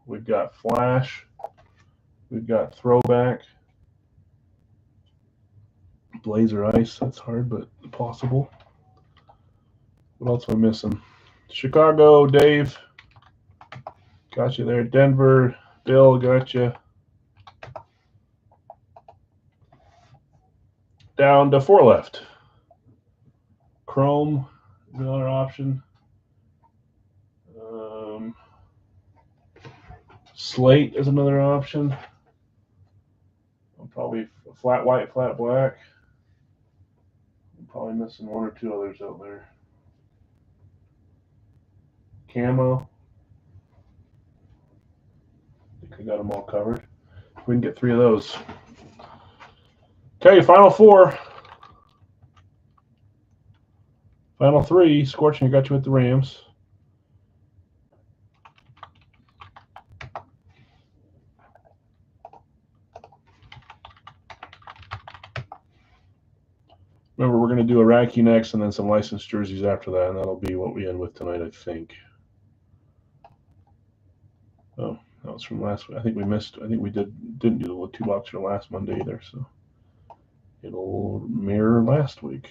We've got Flash. We've got Throwback. Blazer Ice. That's hard, but possible. What else am I missing? Chicago, Dave. Got you there. Denver, Bill, got you. Down to 4 left. Chrome is another option. Slate is another option. Probably flat white, flat black. I'm probably missing 1 or 2 others out there. Camo. I think I got them all covered. We can get 3 of those. Okay, final 4. Final 3. Scorching, I got you with the Rams. Remember, we're going to do a Iraqi next and then some licensed jerseys after that, and that'll be what we end with tonight, I think. Oh, that was from last week. I think we missed. I think we didn't do the 2 boxer last Monday either, so it'll mirror last week.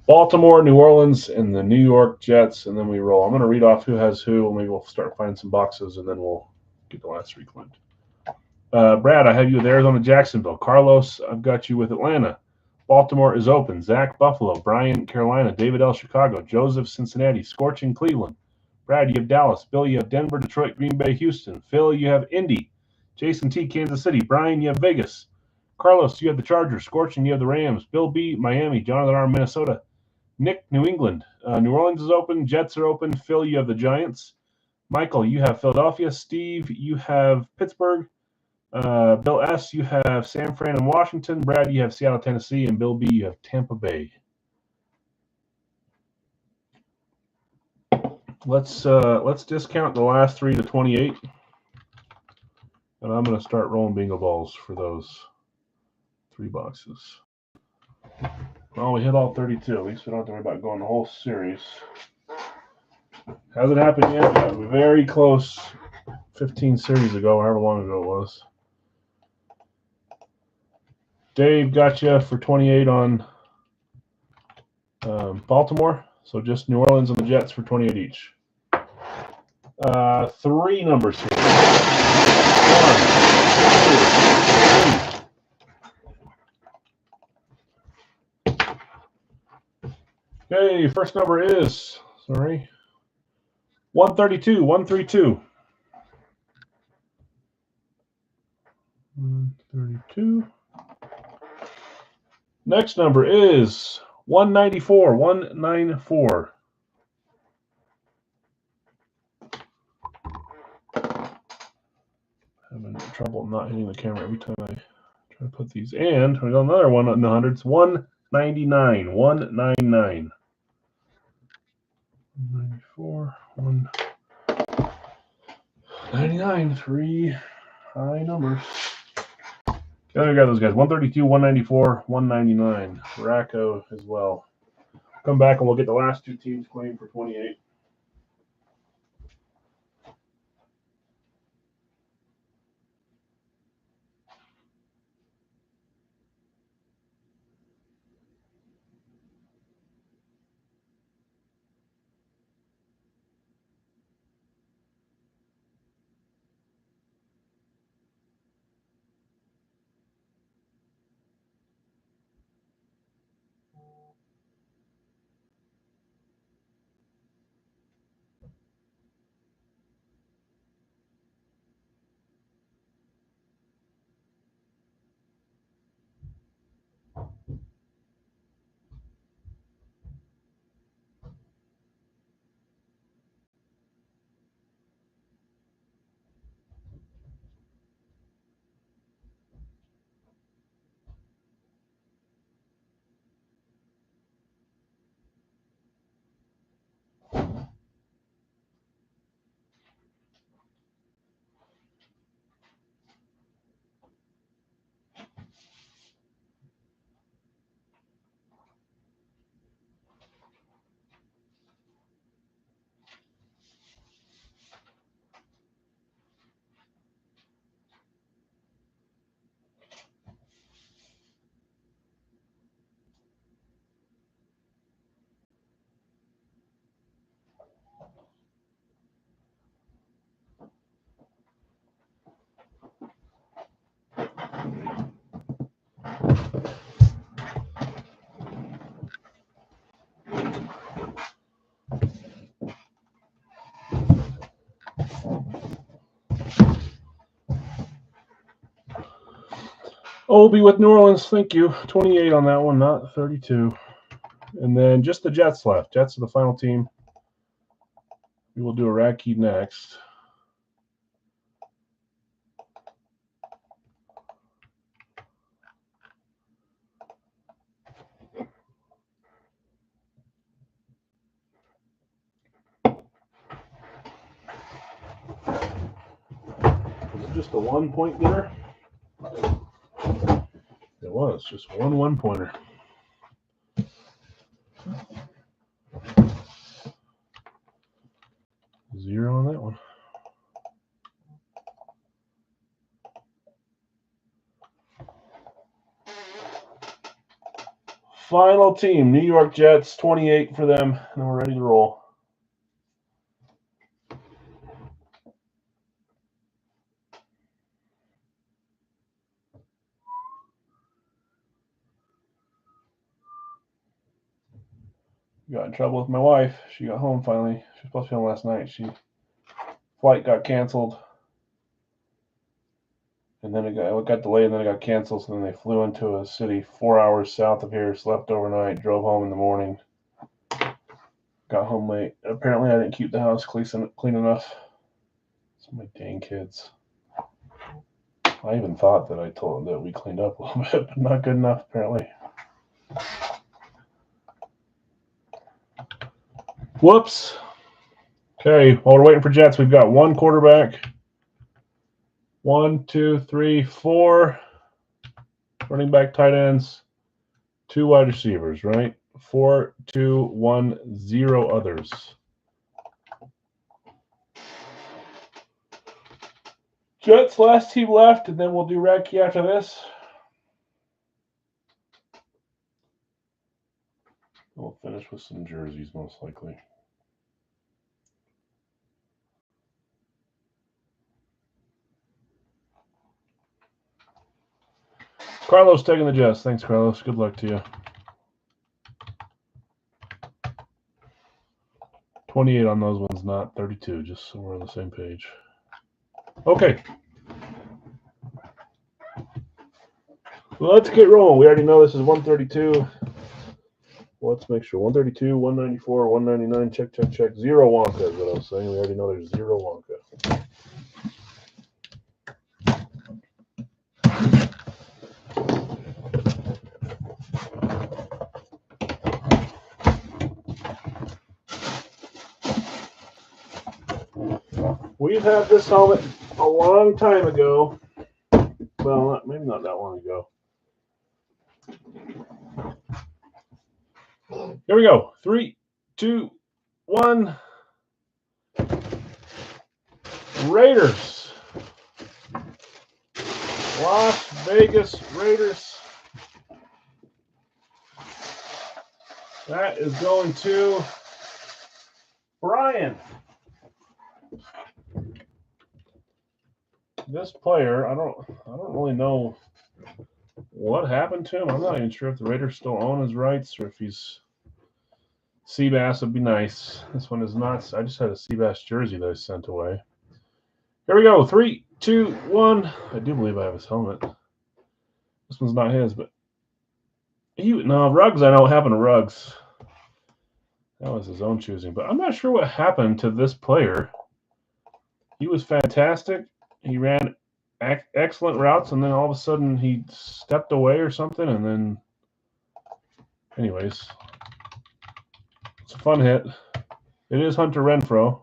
Baltimore, New Orleans, and the New York Jets, and then we roll. I'm going to read off who has who, and maybe we'll start finding some boxes, and then we'll get the last 3 claimed. Brad, I have you with Arizona, Jacksonville. Carlos, I've got you with Atlanta. Baltimore is open. Zach, Buffalo. Brian, Carolina. David L, Chicago. Joseph, Cincinnati. Scorching, Cleveland. Brad, you have Dallas. Bill, you have Denver, Detroit, Green Bay, Houston. Phil, you have Indy. Jason T, Kansas City. Brian, you have Vegas. Carlos, you have the Chargers. Scorching, you have the Rams. Bill B, Miami. Jonathan R, Minnesota. Nick, New England. New Orleans is open. Jets are open. Phil, you have the Giants. Michael, you have Philadelphia. Steve, you have Pittsburgh. Bill S., you have San Fran and Washington. Brad, you have Seattle, Tennessee. And Bill B., you have Tampa Bay. Let's discount the last 3 to 28. And I'm going to start rolling bingo balls for those 3 boxes. Well, we hit all 32. At least we don't have to worry about going the whole series. Hasn't happened yet. Got very close 15 series ago, however long ago it was. Dave got you for 28 on Baltimore. So just New Orleans and the Jets for 28 each. 3 numbers here. 1, 2, 3. Okay, first number is, 132, 132. 132. Next number is 194, 194. Having trouble not hitting the camera every time I try to put these. And we got another one in the hundreds, 199, 199. 194, 199, 3 high numbers. Okay, we got those guys. 132, 194, 199. Racco as well. Come back and we'll get the last 2 teams claimed for 28. Obi with New Orleans, thank you. 28 on that one, not 32. And then just the Jets left. Jets are the final team. We will do a Racky next. Was it just a 1-point dinner? It was just one 1-pointer. Zero on that one. Final team, New York Jets, 28 for them, and we're ready to roll. Got in trouble with my wife. She got home finally. She was supposed to be home last night. Flight got canceled. And then it got delayed, and then it got canceled. So then they flew into a city 4 hours south of here, slept overnight, drove home in the morning. Got home late. Apparently, I didn't keep the house clean enough. It's my dang kids. I even thought that I told that we cleaned up a little bit, but not good enough apparently. Whoops. Okay, while we're waiting for Jets, we've got one quarterback. 1, 2, 3, 4 running back, tight ends, 2 wide receivers, right? 4, 2, 1, 0 others. Jets last team left, and then we'll do Radke after this. We'll finish with some jerseys, most likely. Carlos taking the Jets. Thanks, Carlos. Good luck to you. 28 on those ones, not 32, just so we're on the same page. Okay. Let's get rolling. We already know this is 132. Let's make sure. 132, 194, 199. Check, check, check. 0 Wonka is what I was saying. We already know there's 0 Wonka. We've had this helmet a long time ago. Well, maybe not that long ago. Here we go. 3, 2, 1. Raiders. Las Vegas Raiders. That is going to Brian. This player, I don't really know what happened to him. I'm not even sure if the Raiders still own his rights or if he's Seabass would be nice. This one is not. I just had a Seabass jersey that I sent away. Here we go. 3, 2, 1. I do believe I have his helmet. This one's not his, but no, Ruggs. I know what happened to Ruggs. That was his own choosing, but I'm not sure what happened to this player. He was fantastic. He ran excellent routes, and then all of a sudden he stepped away or something, and then, anyways, it's a fun hit. It is Hunter Renfrow.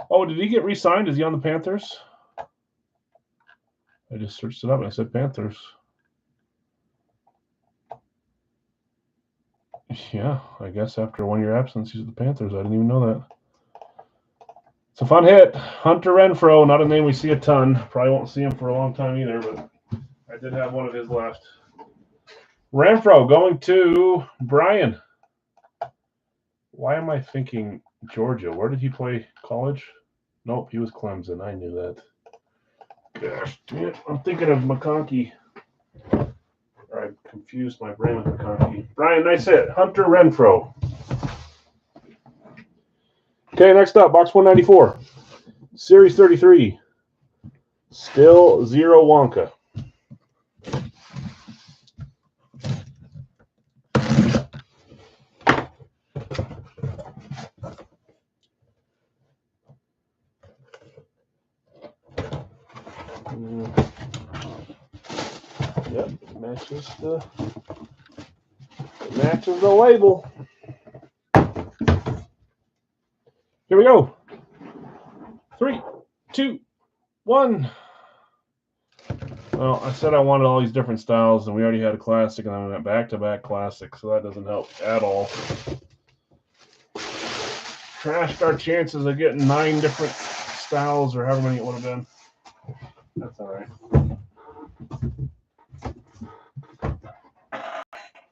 Oh, did he get re-signed? Is he on the Panthers? I just searched it up and I said Panthers. Yeah, I guess after a 1-year absence, he's at the Panthers. I didn't even know that. It's a fun hit. Hunter Renfrow, not a name we see a ton. Probably won't see him for a long time either, but I did have one of his left. Renfrow going to Brian. Why am I thinking Georgia? Where did he play college? Nope, he was Clemson. I knew that. Gosh, damn it. I'm thinking of McConkey. I confused my brain with McConkey. Brian, nice hit. Hunter Renfrow. Okay, next up, box 194. Series 33. Still 0 Wonka. Yep, matches the label. Here we go. 3, 2, 1. Well, I said I wanted all these different styles, and we already had a classic, and then we went back-to-back classic, so that doesn't help at all. Trashed our chances of getting 9 different styles, or however many it would have been. That's all right.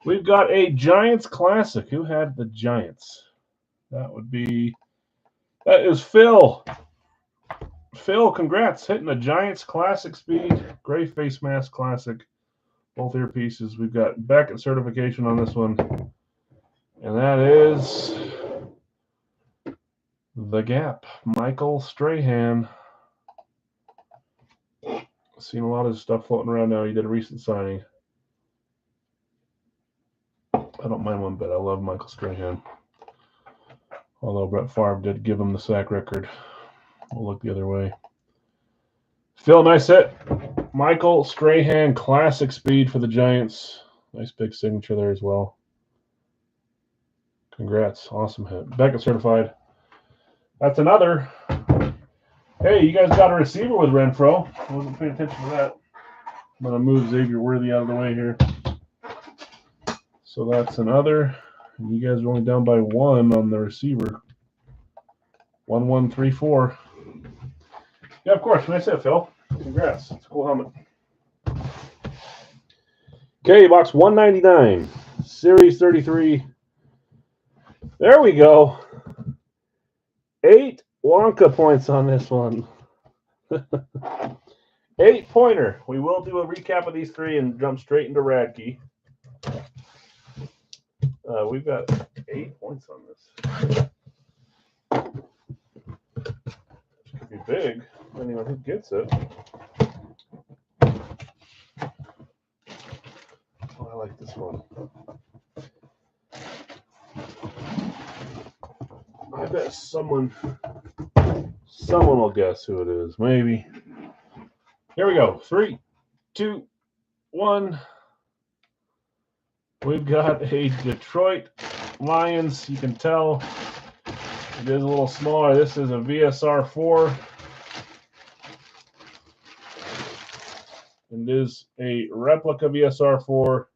We've got a Giants classic. Who had the Giants? That is Phil. Phil, congrats. Hitting the Giants classic speed. Gray face mask classic. Both earpieces. We've got Beckett certification on this one. And that is the Gap. Michael Strahan. Seen a lot of stuff floating around now. He did a recent signing. I don't mind one bit. I love Michael Strahan. Although Brett Favre did give him the sack record. We'll look the other way. Phil, nice hit. Michael Strahan, classic speed for the Giants. Nice big signature there as well. Congrats. Awesome hit. Beckett certified. That's another. Hey, you guys got a receiver with Renfro. I wasn't paying attention to that. I'm going to move Xavier Worthy out of the way here. So that's another. And you guys are only down by 1 on the receiver. 1134. Yeah, of course. Nice hit, Phil. Congrats. It's a cool helmet. Okay, box 199. Series 33. There we go. 8 Wonka points on this one. 8-pointer. We will do a recap of these 3 and jump straight into Radke. We've got 8 points on this. Could be big, depending on who gets it. Oh, I like this one. I bet someone will guess who it is. Maybe. Here we go. 3, 2, 1. We've got a Detroit Lions. You can tell it is a little smaller. This is a VSR 4. It is a replica VSR 4.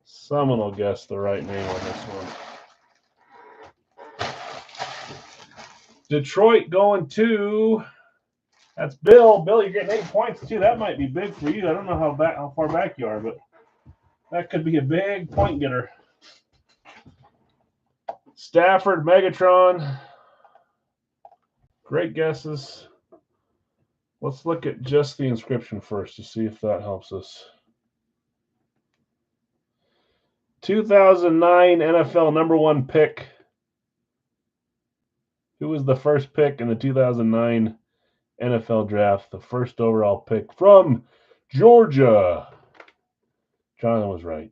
Someone will guess the right name on this one. Detroit going to, that's Bill. Bill, you're getting 8 points too. That might be big for you. I don't know how far back you are, but that could be a big point getter. Stafford, Megatron. Great guesses. Let's look at just the inscription first to see if that helps us. 2009 NFL #1 pick. Who was the first pick in the 2009 NFL draft? The first overall pick from Georgia. Jonathan was right.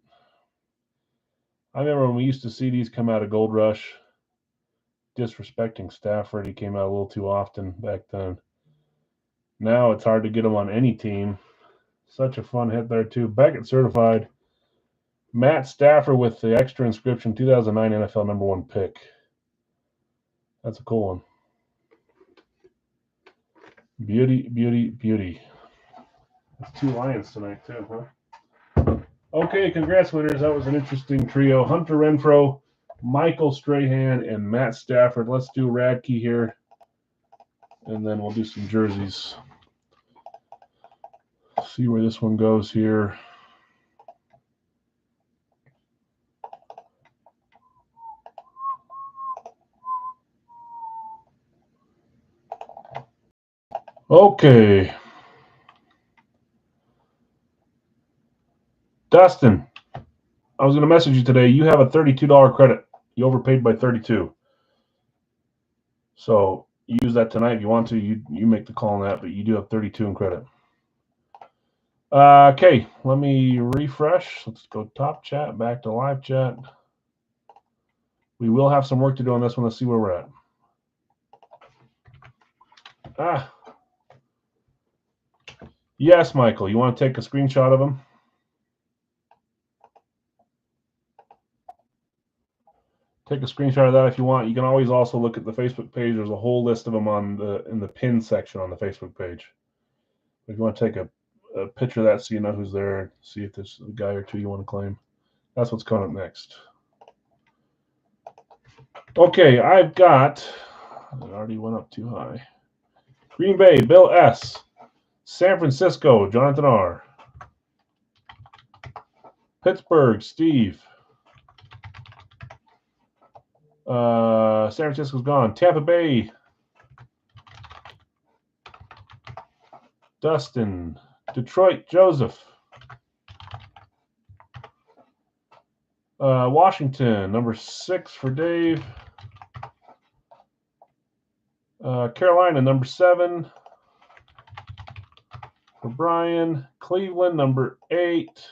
I remember when we used to see these come out of Gold Rush, disrespecting Stafford. He came out a little too often back then. Now it's hard to get him on any team. Such a fun hit there, too. Beckett certified. Matt Stafford with the extra inscription, 2009 NFL #1 pick. That's a cool one. Beauty, beauty, beauty. That's 2 Lions tonight, too, huh? Okay, congrats, winners. That was an interesting trio. Hunter Renfro, Michael Strahan, and Matt Stafford. Let's do Radke here, and then we'll do some jerseys. See where this one goes here. Okay. Dustin, I was going to message you today. You have a $32 credit. You overpaid by 32. So you use that tonight if you want to. You make the call on that, but you do have 32 in credit. Okay, let me refresh. Let's go top chat, back to live chat. We will have some work to do on this one. Let's see where we're at. Yes, Michael. You want to take a screenshot of them? Take a screenshot of that if you want. You can always also look at the Facebook page. There's a whole list of them in the pin section on the Facebook page. If you want to take a picture of that so you know who's there, see if there's a guy or two you want to claim. That's what's coming up next. Okay, I've got, it already went up too high. Green Bay, Bill S. San Francisco, Jonathan R. Pittsburgh, Steve. San Francisco's gone. Tampa Bay, Dustin. Detroit, Joseph. Washington, #6 for Dave. Carolina, #7 for Brian. Cleveland, #8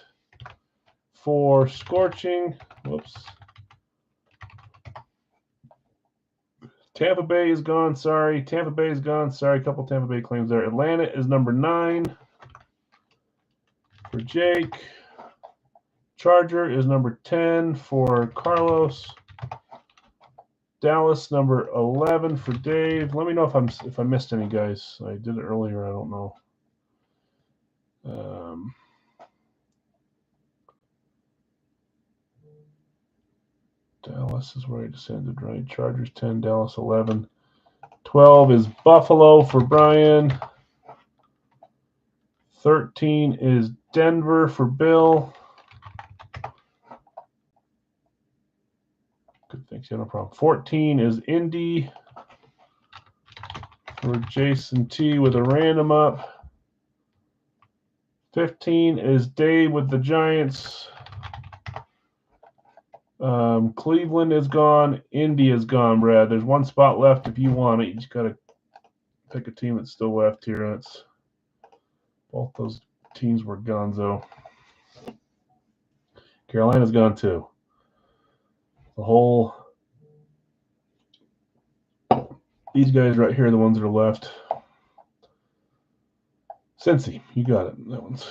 for Scorching. Whoops. Tampa Bay is gone. Sorry. Tampa Bay is gone. Sorry. A couple Tampa Bay claims there. Atlanta is #9. for Jake. Charger is number 10 for Carlos. Dallas number 11 for Dave. Let me know if I missed any, guys. I did it earlier. I don't know. Dallas is where I descended, right? Chargers 10, Dallas 11. 12 is Buffalo for Brian. 13 is Denver for Bill. Good, thanks. Yeah, no problem. 14 is Indy for Jason T with a random up. 15 is Dave with the Giants. Cleveland is gone. Indy is gone, Brad. There's one spot left if you want it. You just got to pick a team that's still left here. That's both those teams were gonzo. Carolina's gone too. The whole these guys right here are the ones that are left. Cincy, you got it. That one's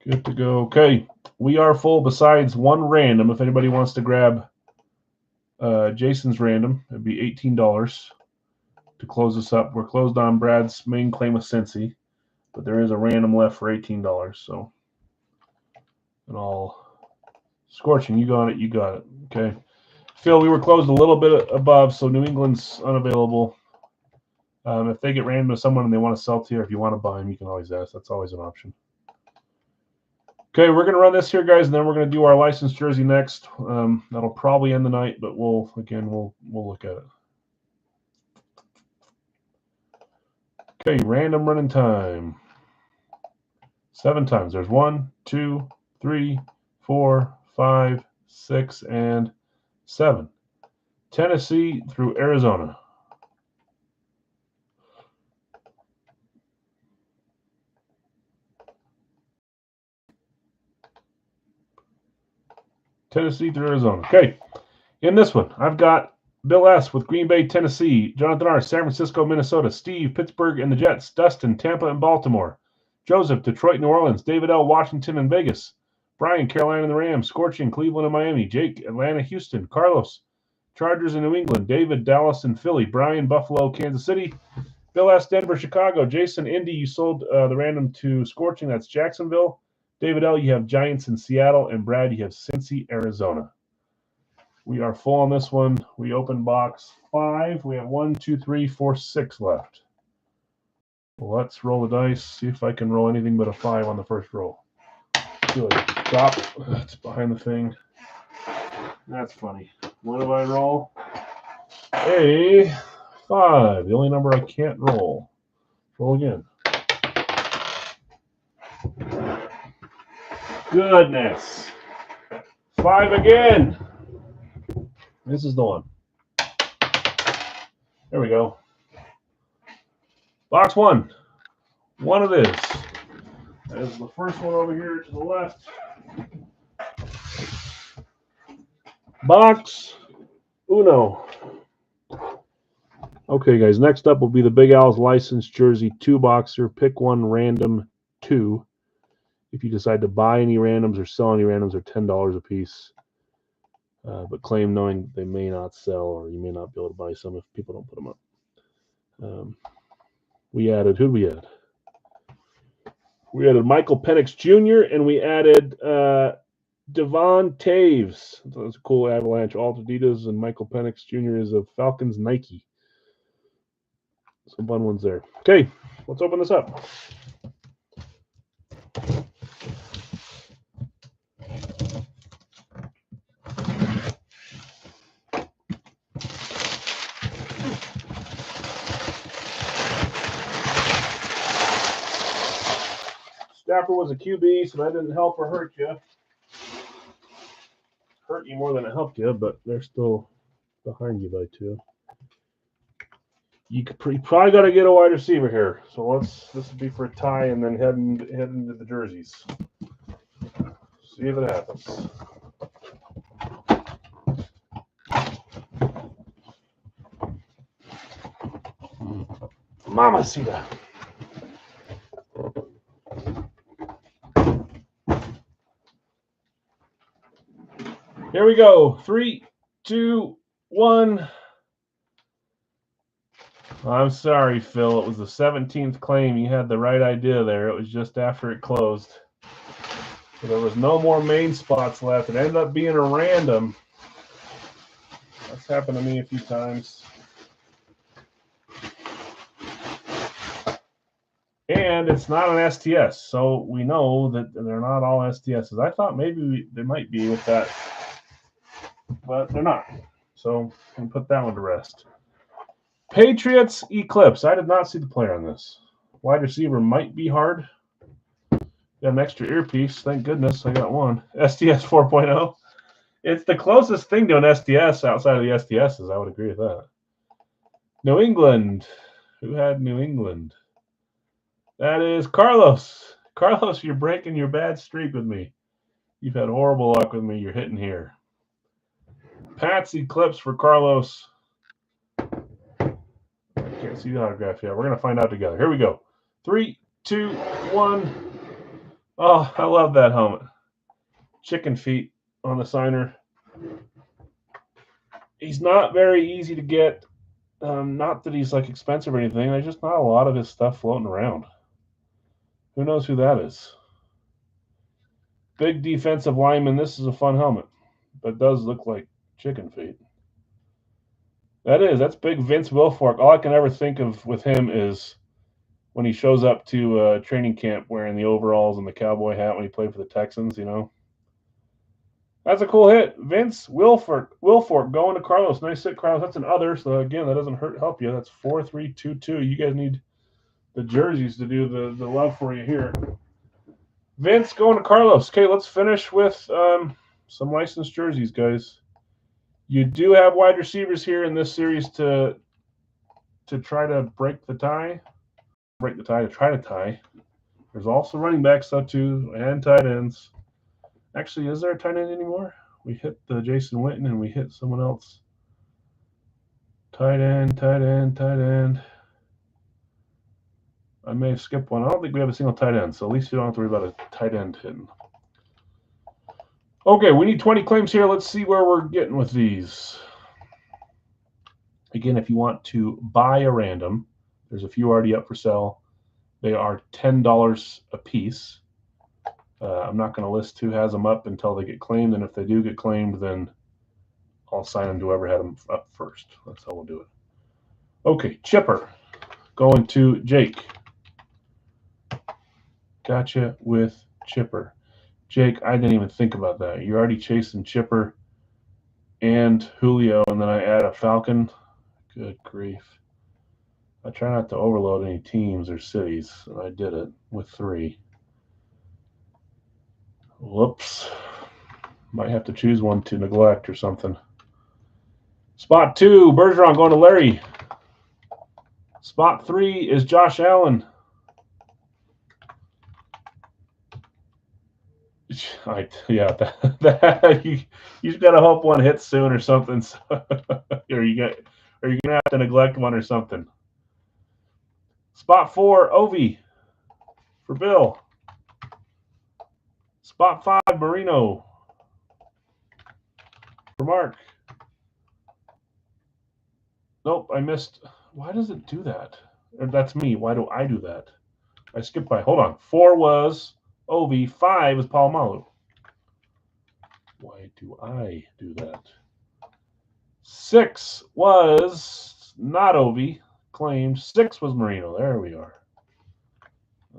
good to go. Okay, we are full besides one random. If anybody wants to grab Jason's random, it'd be $18 to close this up. We're closed on Brad's main claim with Cincy, but there is a random left for $18. So, and all Scorching, you got it. You got it. Okay. Phil, we were closed a little bit above, so New England's unavailable. If they get random to someone and they want to sell to you, or if you want to buy them, you can always ask. That's always an option. Okay, we're going to run this here, guys, and then we're going to do our licensed jersey next. That'll probably end the night, but we'll look at it. Okay, random running time. 7 times. There's 1, 2, 3, 4, 5, 6, and 7. Tennessee through Arizona. Tennessee through Arizona. Okay. In this one, I've got Bill S. with Green Bay, Tennessee. Jonathan R. San Francisco, Minnesota. Steve, Pittsburgh and the Jets. Dustin, Tampa and Baltimore. Joseph, Detroit, New Orleans. David L. Washington and Vegas. Brian, Carolina and the Rams. Scorching, Cleveland and Miami. Jake, Atlanta, Houston. Carlos, Chargers and New England. David, Dallas and Philly. Brian, Buffalo, Kansas City. Bill S. Denver, Chicago. Jason, Indy, you sold the random to Scorching. That's Jacksonville. David L., you have Giants in Seattle. And Brad, you have Cincy, Arizona. We are full on this one. We open box 5. We have 1, 2, 3, 4, 6 left. Well, let's roll the dice. See if I can roll anything but a 5 on the first roll. Do a drop. That's behind the thing. That's funny. What do I roll? A 5. The only number I can't roll. Roll again. Goodness. 5 again. This is the one. There we go. Box 1. One it is. That is the first one over here to the left. Box uno. Okay, guys. Next up will be the Big Al's licensed jersey 2-boxer. Pick one random 2. If you decide to buy any randoms or sell any randoms, they're $10 a piece. But claim knowing they may not sell, or you may not be able to buy some if people don't put them up. We added, who'd we add? We added Michael Penix Jr. and we added Devon Taves. That's a cool Avalanche. Alt Adidas, and Michael Penix Jr. is a Falcons Nike. Some fun ones there. Okay, let's open this up. Stafford was a QB, so that didn't help or hurt you. Hurt you more than it helped you, but they're still behind you by 2. You probably got to get a wide receiver here. So this would be for a tie, and then head into the jerseys. See if it happens. Mamacita. Here we go. 3, 2, 1. I'm sorry, Phil. It was the 17th claim. You had the right idea there. It was just after it closed. So there was no more main spots left. It ended up being a random. That's happened to me a few times. And it's not an STS, so we know that they're not all STSs. I thought maybe they might be with that, but they're not. So we can put that one to rest. Patriots Eclipse. I did not see the player on this. Wide receiver might be hard. Got an extra earpiece. Thank goodness I got one. STS 4.0. It's the closest thing to an STS outside of the STSs. I would agree with that. New England. Who had New England? That is Carlos. Carlos, you're breaking your bad streak with me. You've had horrible luck with me. You're hitting here. Pat's Eclipse for Carlos. I can't see the autograph yet. We're going to find out together. Here we go. 3, 2, 1. Oh, I love that helmet. Chicken feet on the signer. He's not very easy to get. Not that he's like expensive or anything. There's just not a lot of his stuff floating around. Who knows who that is? Big defensive lineman. This is a fun helmet, but it does look like chicken feet. That's big Vince Wilfork. All I can ever think of with him is when he shows up to training camp wearing the overalls and the cowboy hat when he played for the Texans, you know. That's a cool hit. Vince Wilfork going to Carlos. Nice hit, Carlos. That's an other, so again, that doesn't help you. That's 4-3-2-2. You guys need the jerseys to do the love for you here. Vince going to Carlos. Okay, let's finish with some licensed jerseys, guys. You do have wide receivers here in this series to try to break the tie. Try to tie. There's also running backs, though, too, and tight ends. Actually, is there a tight end anymore? We hit the Jason Witten and we hit someone else. Tight end. I may have skipped one. I don't think we have a single tight end, so at least you don't have to worry about a tight end hitting. Okay, we need 20 claims here. Let's see where we're getting with these. Again, if you want to buy a random, there's a few already up for sale. They are $10 a piece. I'm not going to list who has them up until they get claimed, and if they do get claimed, then I'll sign them to whoever had them up first. That's how we'll do it. Okay, Chipper. Going to Jake. Gotcha with Chipper. Jake, I didn't even think about that. You're already chasing Chipper and Julio, and then I add a Falcon. Good grief. I try not to overload any teams or cities, and I did it with 3. Whoops. Might have to choose one to neglect or something. Spot 2, Bergeron going to Larry. Spot 3 is Josh Allen. You just gotta hope one hits soon or something. So, or you're gonna have to neglect one or something. Spot 4, Ovi for Bill. Spot 5, Marino for Mark. Nope, I missed. Why does it do that? That's me. Why do I do that? I skipped by. Hold on. 4 was Ovi. 5 is Palomalu. Why do I do that? 6 was not Ovi. Claimed. 6 was Marino. There we are.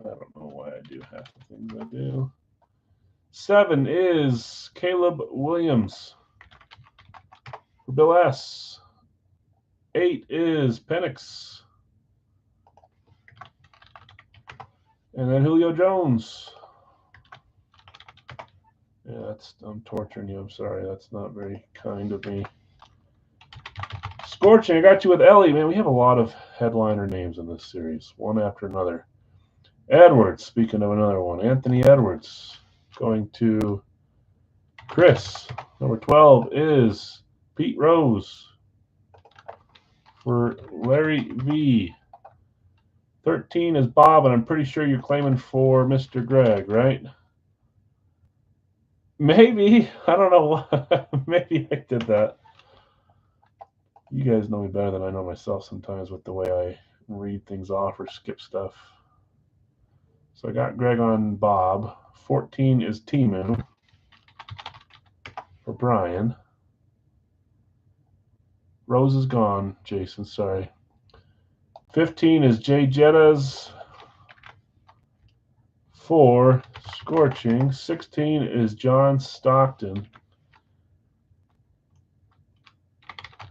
I don't know why I do half the things I do. 7 is Caleb Williams for Bill S. 8 is Penix. And then Julio Jones. Yeah, I'm torturing you. I'm sorry. That's not very kind of me. Scorching, I got you with Ellie. Man, we have a lot of headliner names in this series, one after another. Edwards, speaking of another one. Anthony Edwards going to Chris. Number 12 is Pete Rose for Larry V. 13 is Bob, and I'm pretty sure you're claiming for Mr. Greg, right? Maybe. I don't know. Maybe I did that. You guys know me better than I know myself sometimes with the way I read things off or skip stuff. So I got Greg on Bob. 14 is Timu for Brian. Rose is gone, Jason. Sorry. 15 is Jay Jettas for Scorching. 16 is John Stockton.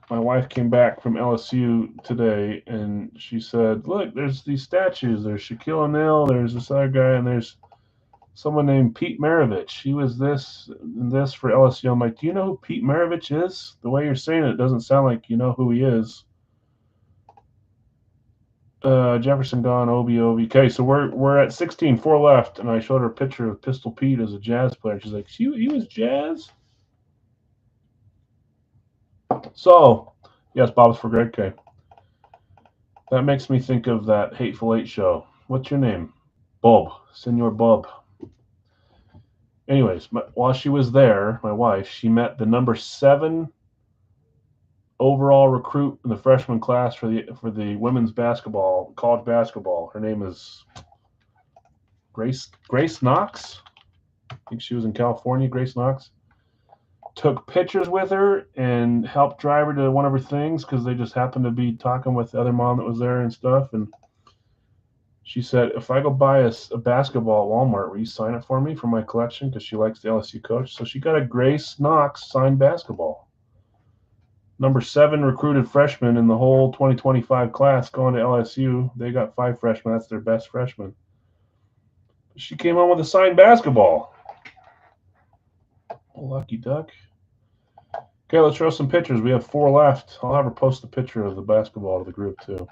My wife came back from LSU today, and she said, "Look, there's these statues. There's Shaquille O'Neal. There's this other guy, and there's someone named Pete Maravich. He was this and this for LSU." I'm like, "Do you know who Pete Maravich is? The way you're saying it doesn't sound like you know who he is." Jefferson gone, Obi. Okay, so we're at 16, 4 left, and I showed her a picture of Pistol Pete as a jazz player. She's like, he was jazz? So, yes, Bob's for Greg K. That makes me think of that Hateful Eight show. What's your name? Bob, Senor Bob. Anyways, while she was there, my wife, she met the number 7 overall recruit in the freshman class for the women's basketball, college basketball. Her name is Grace Knox. I think she was in California. Grace Knox took pictures with her and helped drive her to one of her things because they just happened to be talking with the other mom that was there and stuff. And she said, "If I go buy a basketball at Walmart, will you sign it for me for my collection?" Because she likes the LSU coach. So she got a Grace Knox signed basketball. Number 7 recruited freshman in the whole 2025 class going to LSU. They got 5 freshmen. That's their best freshman. She came home with a signed basketball. Oh, lucky duck. Okay, let's show some pictures. We have 4 left. I'll have her post a picture of the basketball to the group, too.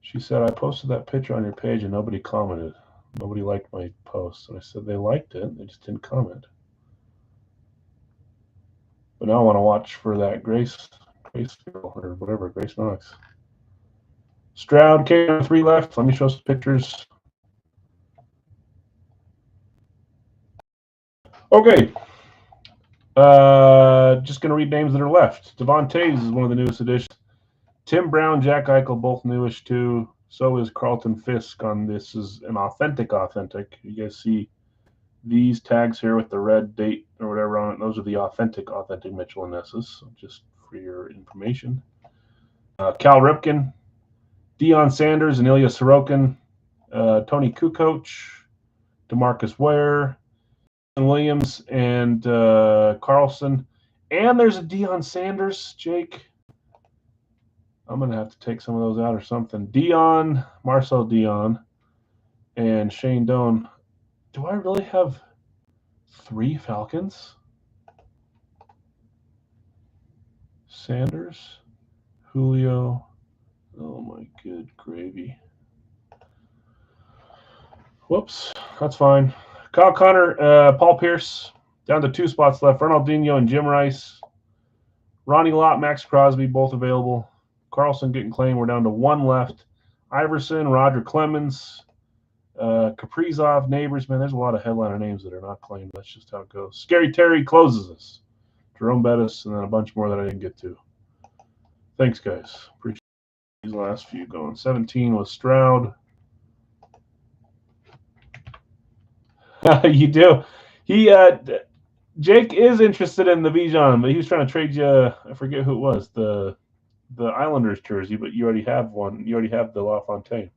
She said, "I posted that picture on your page and nobody commented. Nobody liked my post." And I said, "They liked it. They just didn't comment." But now I want to watch for that Grace girl or whatever, Grace Knox. Stroud, K 3 left. Let me show some pictures. Okay. Just going to read names that are left. Devon Taves is one of the newest additions. Tim Brown, Jack Eichel, both newish too. So is Carlton Fisk on this is an authentic. You guys see these tags here with the red date or whatever on it. Those are the authentic Mitchell and Nesses, so just for your information. Cal Ripken, Deion Sanders, and Ilya Sorokin, Tony Kukoc, DeMarcus Ware, Williams, and Carlson. And there's a Deion Sanders, Jake. I'm going to have to take some of those out or something. Deion, Marcel Deion, and Shane Doan. Do I really have 3 Falcons? Sanders, Julio. Oh my good gravy. Whoops, that's fine. Kyle Connor, Paul Pierce, down to 2 spots left. Ronaldinho and Jim Rice. Ronnie Lott, Max Crosby, both available. Carlson getting claimed. We're down to 1 left. Iverson, Roger Clemens, Kaprizov, Neighbors. Man, there's a lot of headliner names that are not claimed. That's just how it goes. Scary Terry closes us. Jerome Bettis, and then a bunch more that I didn't get to. Thanks, guys. Appreciate these last few going. 17 was Stroud. You do. He Jake is interested in the Bijan, but he was trying to trade you. I forget who it was. The Islanders jersey, but you already have one. You already have the LaFontaine.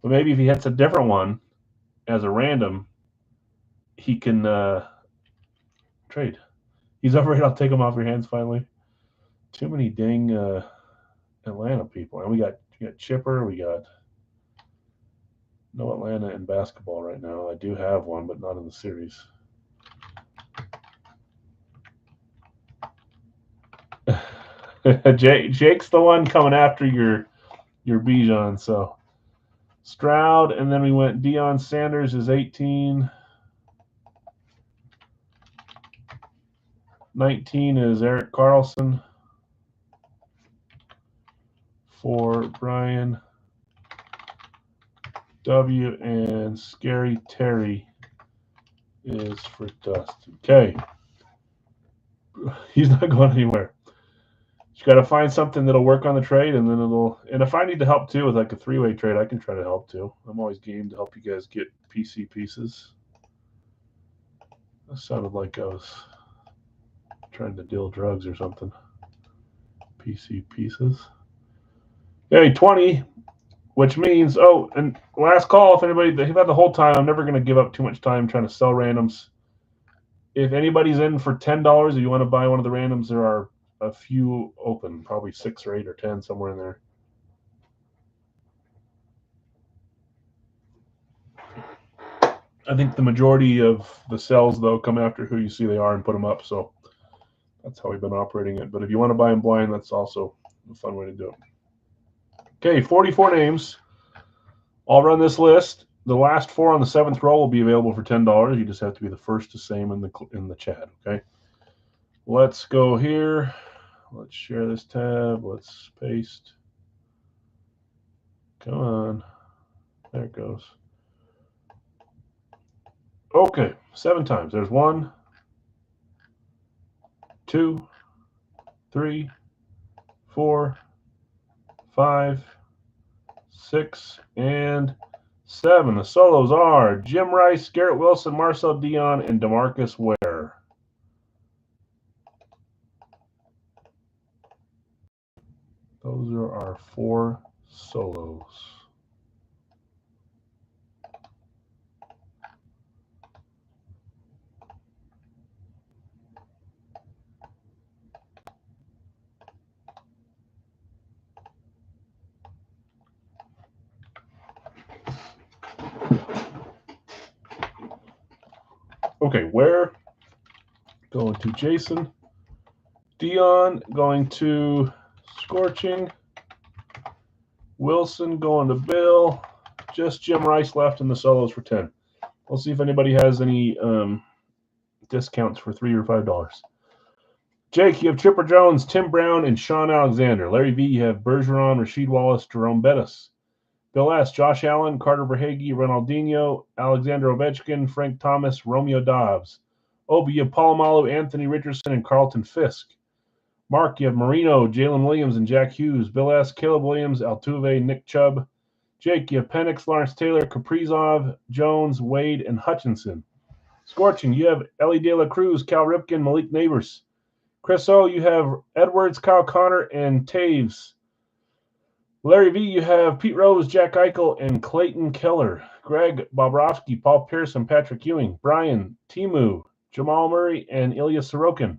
But maybe if he hits a different one as a random, he can trade. He's over it. I'll take him off your hands finally. Too many dang Atlanta people, and we got Chipper. We got no Atlanta in basketball right now. I do have one, but not in the series. Jake's the one coming after your Bijan. So Stroud, and then we went Deion Sanders is 18. 19 is Eric Carlson. For Brian W. and Scary Terry is for Dustin. Okay. He's not going anywhere. You got to find something that'll work on the trade, and then it'll. And if I need to help too with like a three-way trade, I can try to help too. I'm always game to help you guys get PC pieces. That sounded like I was trying to deal drugs or something. PC pieces. Okay, 20, which means, oh, and last call, if anybody, they've had the whole time, I'm never going to give up too much time trying to sell randoms. If anybody's in for $10, if you want to buy one of the randoms, there are a few open, probably 6 or 8 or 10, somewhere in there. I think the majority of the sells, though, come after who you see they are and put them up. So that's how we've been operating it. But if you want to buy them blind, that's also a fun way to do it. Okay, 44 names. I'll run this list. The last 4 on the 7th row will be available for $10. You just have to be the first to say them in the chat. Okay. Let's go here. Let's share this tab. Let's paste. Come on. There it goes. Okay, 7 times. There's 1, 2, 3, 4, 5, 6, and 7. The solos are Jim Rice, Garrett Wilson, Marcel Dion, and DeMarcus Ware. Those are our 4 solos. Okay, Ware going to Jason. Dion going to Scorching. Wilson going to Bill. Just Jim Rice left in the solos for 10. We'll see if anybody has any discounts for $3 or $5. Jake, you have Chipper Jones, Tim Brown, and Sean Alexander. Larry V, you have Bergeron, Rasheed Wallace, Jerome Bettis. Bill S, Josh Allen, Carter Verhaeghe, Ronaldinho, Alexander Ovechkin, Frank Thomas, Romeo Dobbs. Obi, you have Polamalu, Anthony Richardson, and Carlton Fisk. Mark, you have Marino, Jalen Williams, and Jack Hughes. Bill S, Caleb Williams, Altuve, Nick Chubb. Jake, you have Penix, Lawrence Taylor, Kaprizov, Jones, Wade, and Hutchinson. Scorching, you have Ellie De La Cruz, Cal Ripken, Malik Neighbors. Chris O, you have Edwards, Kyle Connor, and Taves. Larry V, you have Pete Rose, Jack Eichel, and Clayton Keller. Greg Bobrovsky, Paul Pierce, and Patrick Ewing. Brian, Timu, Jamal Murray, and Ilya Sorokin.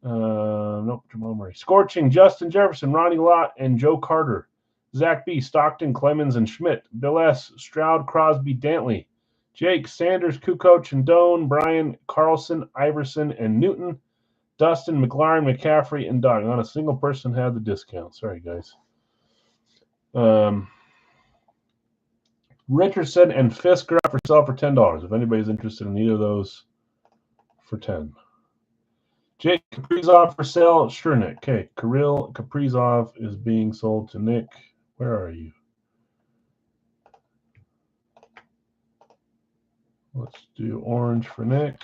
Nope, Jamal Murray. Scorching, Justin Jefferson, Ronnie Lott, and Joe Carter. Zach B, Stockton, Clemens, and Schmidt. Bill S, Stroud, Crosby, Dantley. Jake, Sanders, Kukoc, and Doan. Brian, Carlson, Iverson, and Newton. Dustin, McLaren, McCaffrey, and Doug. Not a single person had the discount. Sorry, guys. Richardson and Fisk are up for sale for $10. If anybody's interested in either of those, for 10. Jake Kaprizov for sale. Sure, Nick. Okay, Kirill Kaprizov is being sold to Nick. Where are you? Let's do orange for Nick.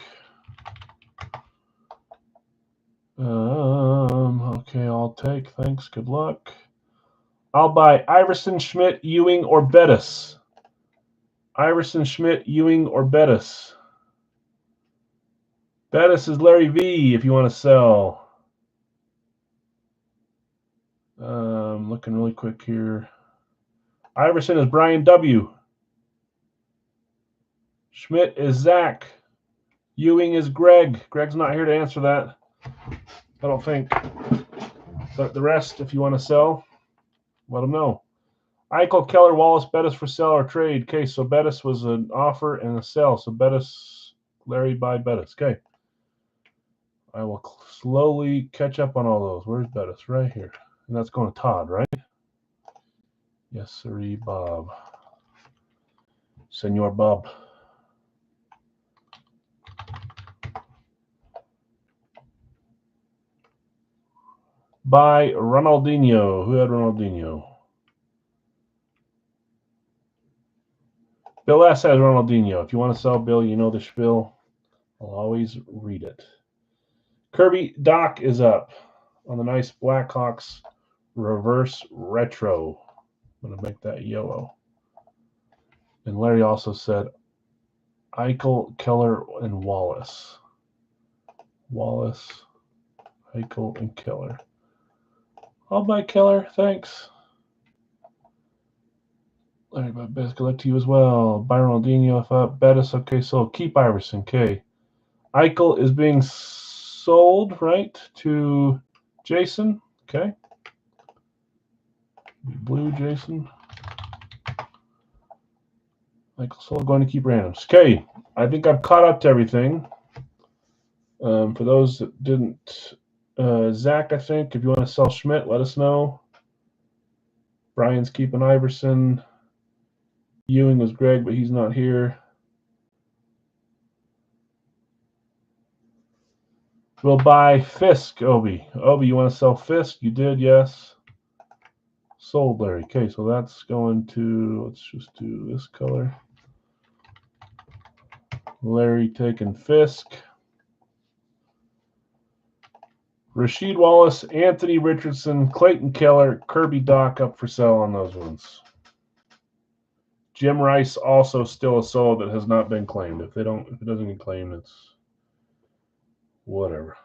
Okay, I'll take. Thanks. Good luck. I'll buy Iverson, Schmidt, Ewing, or Bettis. Iverson, Schmidt, Ewing, or Bettis. Bettis is Larry V if you want to sell. Looking really quick here. Iverson is Brian W. Schmidt is Zach. Ewing is Greg. Greg's not here to answer that, I don't think. But the rest, if you want to sell, let them know. Eichel, Keller, Wallace, Bettis for sell or trade. Okay, so Bettis was an offer and a sell. So Bettis, Larry buy Bettis. Okay. I will slowly catch up on all those. Where's Bettis? Right here. And that's going to Todd, right? Yes, sirree, Bob. Senor Bob. By Ronaldinho. Who had Ronaldinho? Bill S. has Ronaldinho. If you want to sell, Bill, you know the spiel. I'll always read it. Kirby Doc is up on the nice Blackhawks reverse retro. I'm going to make that yellow. And Larry also said Eichel, Keller, and Wallace. Wallace, Eichel, and Keller. I'll buy Keller, thanks. Larry Babes, good luck to you as well. Byron Aldino, if up. Bettis, okay, so keep Iverson, okay. Eichel is being sold, right, to Jason, okay. Blue, Jason. Eichel sold, going to keep randoms. Okay, I think I've caught up to everything. For those that didn't, Zach, I think, if you want to sell Schmidt, let us know. Brian's keeping Iverson. Ewing was Greg, but he's not here. We'll buy Fisk, Obi. Obi, you want to sell Fisk? You did, yes. Sold, Larry. Okay, so that's going to, let's just do this color. Larry taking Fisk. Rasheed Wallace, Anthony Richardson, Clayton Keller, Kirby Doc up for sale on those ones. Jim Rice also still a sold that has not been claimed. If it doesn't get claimed, it's whatever.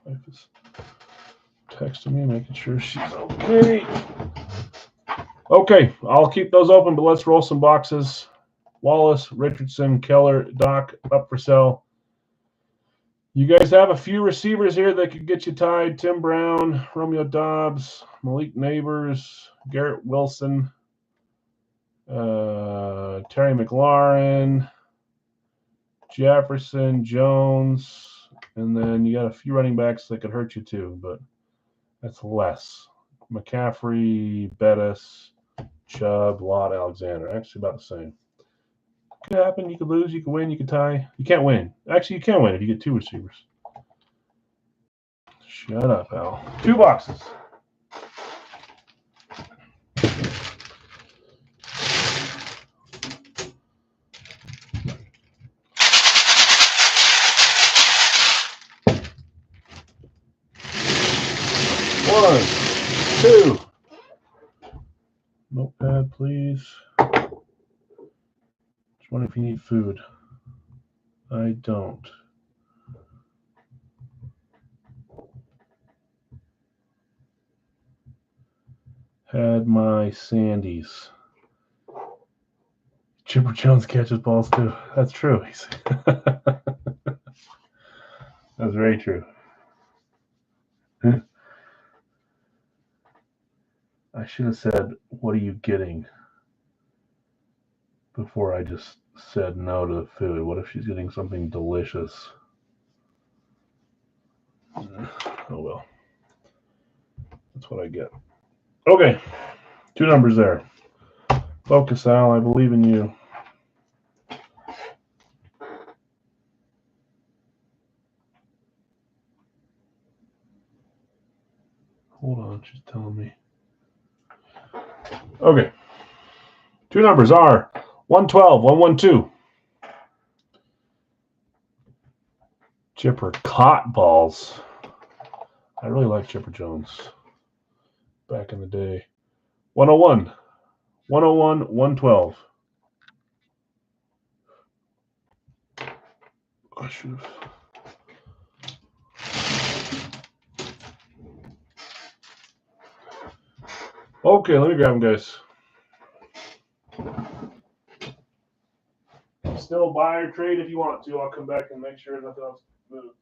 Wife is texting me, making sure she's okay. Okay, I'll keep those open, but let's roll some boxes. Wallace, Richardson, Keller, Doc up for sale. You guys have a few receivers here that could get you tied. Tim Brown, Romeo Dobbs, Malik Neighbors, Garrett Wilson, Terry McLaurin, Jefferson, Jones, and then you got a few running backs that could hurt you too, but that's less. McCaffrey, Bettis, Chubb, Lott, Alexander. Actually about the same. Could happen. You could lose. You could win. You could tie. You can't win. Actually, you can win if you get two receivers. Shut up, Al. 2 boxes. One, 2. Notepad, please. Just wondering if you need food. I don't. Had my Sandies. Chipper Jones catches balls too. That's true. That's very true. I should have said, what are you getting? Before I just said no to the food. What if she's getting something delicious? Oh well. That's what I get. Okay. 2 numbers there. Focus, Al. I believe in you. Hold on. She's telling me. Okay. 2 numbers are 112, 112. Chipper caught balls. I really like Chipper Jones back in the day. 101, 101, 112. I should have. Okay, let me grab them, guys. Still buy or trade if you want to. I'll come back and make sure nothing else moves.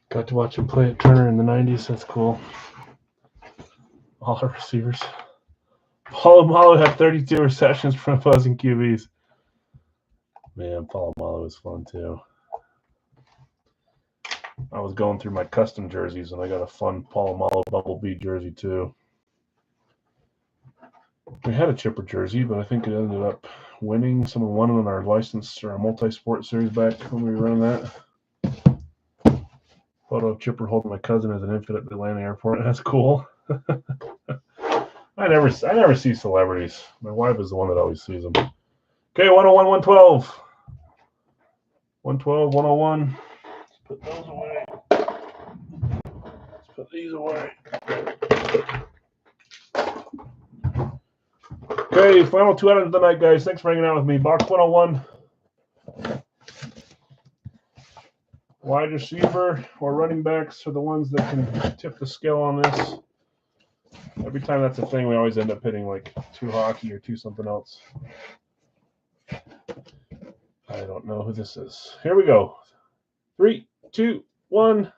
Got to watch him play at Turner in the 90s. That's cool. All our receivers. Polamalu had 32 receptions from opposing QBs. Man, Polamalu was fun too. I was going through my custom jerseys, and I got a fun Polamalu Bumblebee jersey too. We had a chipper jersey, but I think it ended up winning. Someone won it on our license or our multi-sport series back when we were running that. Photo of Chipper holding my cousin as an infant at the Atlanta airport. That's cool. I never see celebrities. My wife is the one that always sees them. Okay, 101, 112. 112, 101. Let's put those away. Let's put these away. Okay, final 2 items of the night, guys. Thanks for hanging out with me. Box 101. Wide receiver or running backs are the ones that can tip the scale on this. Every time that's a thing, we always end up hitting like 2 hockey or 2 something else. I don't know who this is. Here we go. 3, 2, 1.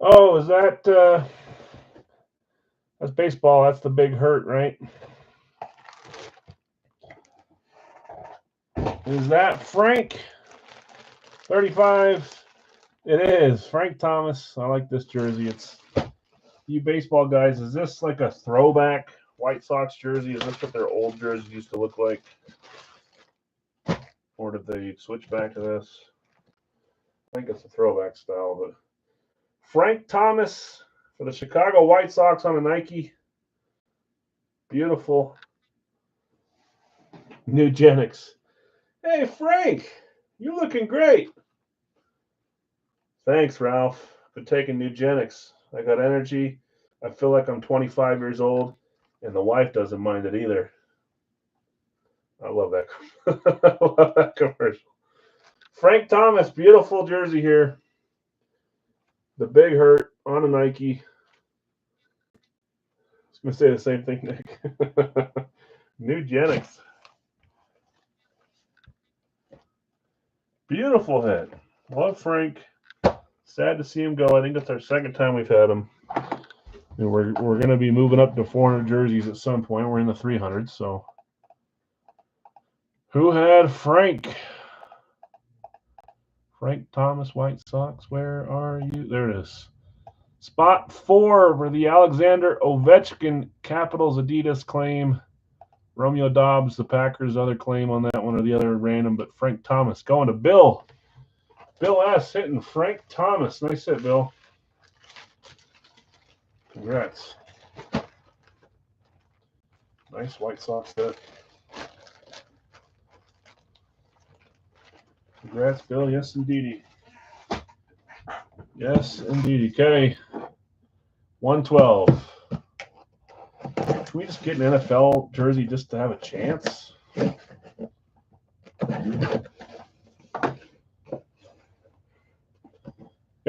Oh, is that that's baseball? That's the Big Hurt, right? Is that Frank? 35. It is Frank Thomas. I like this jersey. It's you baseball guys. Is this like a throwback White Sox jersey? Is this what their old jerseys used to look like? Or did they switch back to this? I think it's a throwback style, but Frank Thomas for the Chicago White Sox on a Nike. Beautiful. Nugenics. Hey, Frank, you're looking great. Thanks, Ralph, for taking Nugenics. I got energy. I feel like I'm 25 years old, and the wife doesn't mind it either. I love that. I love that commercial. Frank Thomas, beautiful jersey here. The Big Hurt on a Nike. I was going to say the same thing, Nick. Nugenics. Beautiful hit. Love Frank. Sad to see him go. I think it's our second time we've had him. And we're going to be moving up to 400 jerseys at some point. We're in the 300s. So, who had Frank? Frank Thomas, White Sox. Where are you? There it is. Spot 4 for the Alexander Ovechkin Capitals Adidas claim. Romeo Dobbs, the Packers' other claim on that one, or the other random, but Frank Thomas going to Bill. Bill S. hitting Frank Thomas. Nice hit, Bill. Congrats. Nice White Sox hit. Congrats, Bill. Yes, indeedy. Yes, indeedy. Okay. 112. Can we just get an NFL jersey just to have a chance? Here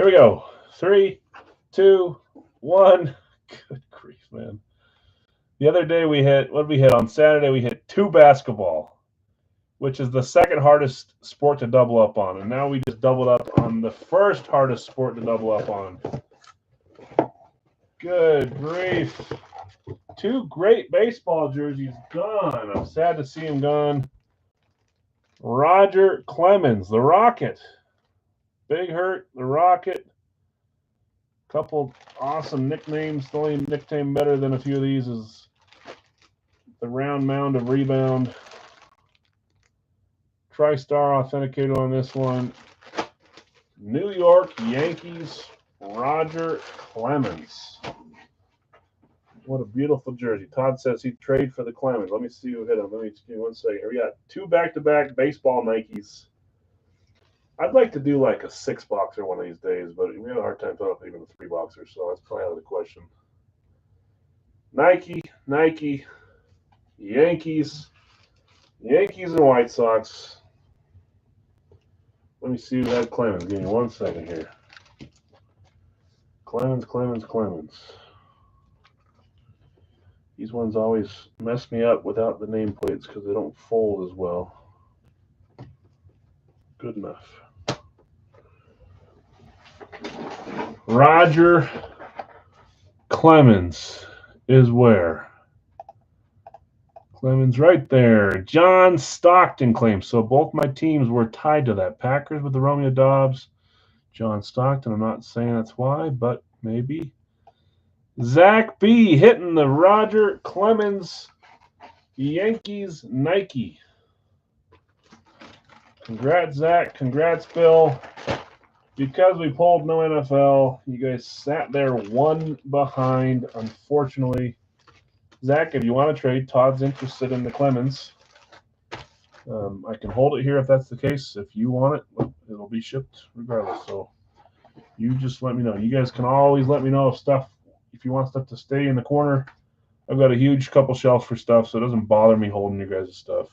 we go. 3, 2, 1. Good grief, man. The other day we hit, what did we hit? On Saturday we hit 2 basketball, which is the second hardest sport to double up on. And now we just doubled up on the first hardest sport to double up on. Good grief. 2 great baseball jerseys gone. I'm sad to see him gone. Roger Clemens, the Rocket. Big Hurt, the Rocket. Couple awesome nicknames. The only nickname better than a few of these is the Round Mound of Rebound. TriStar authenticated on this one. New York Yankees, Roger Clemens. What a beautiful jersey. Todd says he'd trade for the Clemens. Let me see who hit him. Let me give you 1 second. We got 2 back-to-back baseball Nikes. I'd like to do like a 6-boxer one of these days, but we have a hard time filling up even a 3-boxer, so that's probably out of the question. Nike, Yankees and White Sox. Let me see who had Clemens. Give me 1 second here. Clemens. These ones always mess me up without the nameplates because they don't fold as well. Good enough. Roger Clemens is where? Clemens right there. John Stockton claims. So both my teams were tied to that. Packers with the Romeo Dobbs. John Stockton. I'm not saying that's why, but maybe. Zach B. hitting the Roger Clemens Yankees Nike. Congrats, Zach. Congrats, Bill. Because we pulled no NFL, you guys sat there one behind, unfortunately. Zach, if you want to trade, Todd's interested in the Clemens. I can hold it here if that's the case. If you want it, it'll be shipped regardless. So you just let me know. You guys can always let me know if you want stuff to stay in the corner. I've got a huge couple shelves for stuff, so it doesn't bother me holding your guys' stuff.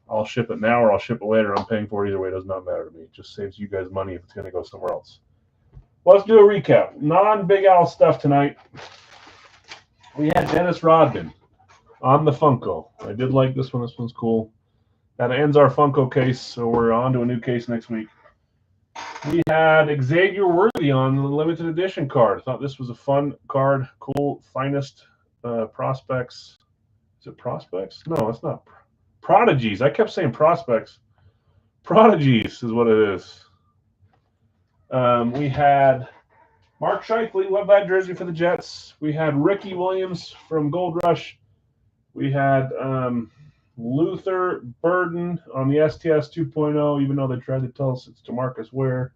I'll ship it now or I'll ship it later. I'm paying for it either way. It does not matter to me. It just saves you guys money if it's going to go somewhere else. Let's do a recap. Non-Big Al stuff tonight. We had Dennis Rodman on the Funko. I did like this one. This one's cool. That ends our Funko case, so we're on to a new case next week. We had Xavier Worthy on the limited edition card. I thought this was a fun card. Cool, finest prospects. Is it prospects? No, it's not. Prodigies. I kept saying prospects. Prodigies is what it is. We had Mark Scheifele, love that jersey for the Jets. We had Ricky Williams from Gold Rush. We had Luther Burden on the STS 2.0, even though they tried to tell us it's DeMarcus Ware.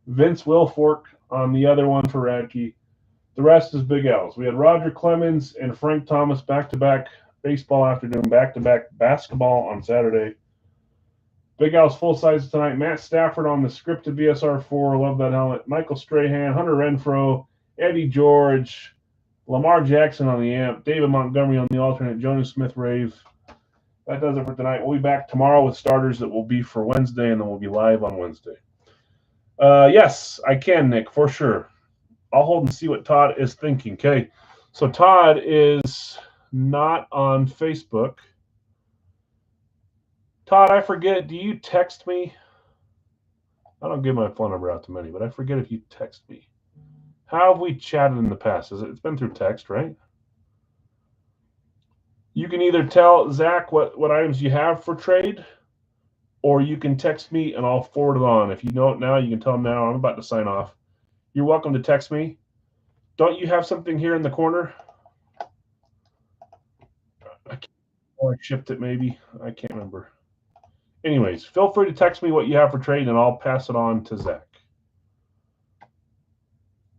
Vince Wilfork on the other one for Radke. The rest is Big L's. We had Roger Clemens and Frank Thomas back-to-back baseball afternoon, back-to-back basketball on Saturday. Big Al's full size tonight. Matt Stafford on the scripted BSR4. Love that helmet. Michael Strahan, Hunter Renfroe, Eddie George, Lamar Jackson on the amp, David Montgomery on the alternate, Jonas Smith Rave. That does it for tonight. We'll be back tomorrow with starters that will be for Wednesday, and then we'll be live on Wednesday. Yes, I can, Nick, for sure. I'll hold and see what Todd is thinking. Okay, so Todd is not on Facebook. Todd, I forget. Do you text me? I don't give my phone number out to many, but I forget if you text me. How have we chatted in the past? It's been through text, right? You can either tell Zach what items you have for trade, or you can text me and I'll forward it on. If you know it now, you can tell him now. I'm about to sign off. You're welcome to text me. Don't you have something here in the corner? I shipped it maybe. I can't remember. Anyways, feel free to text me what you have for trade, and I'll pass it on to Zach.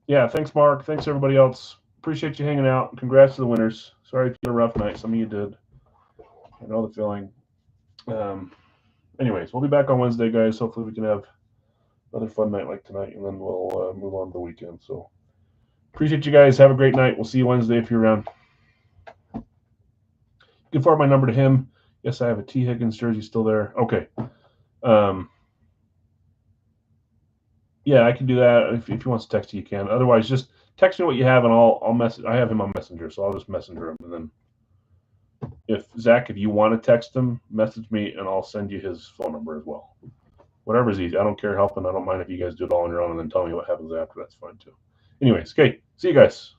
Yeah, thanks, Mark. Thanks, everybody else. Appreciate you hanging out. Congrats to the winners. Sorry if you had a rough night. Some of you did. I know the feeling. Anyways, we'll be back on Wednesday, guys. Hopefully we can have another fun night like tonight, and then we'll move on to the weekend. So appreciate you guys. Have a great night. We'll see you Wednesday if you're around. You can forward my number to him. Yes, I have a T. Higgins jersey still there. Okay. Yeah, I can do that. If he wants to text you, you can. Otherwise, just text me what you have, and I'll message. I have him on Messenger, so I'll just messenger him. And then if you want to text him, message me, and I'll send you his phone number as well. Whatever's easy. I don't care helping. I don't mind if you guys do it all on your own and then tell me what happens after. That's fine, too. Anyways, okay. See you guys.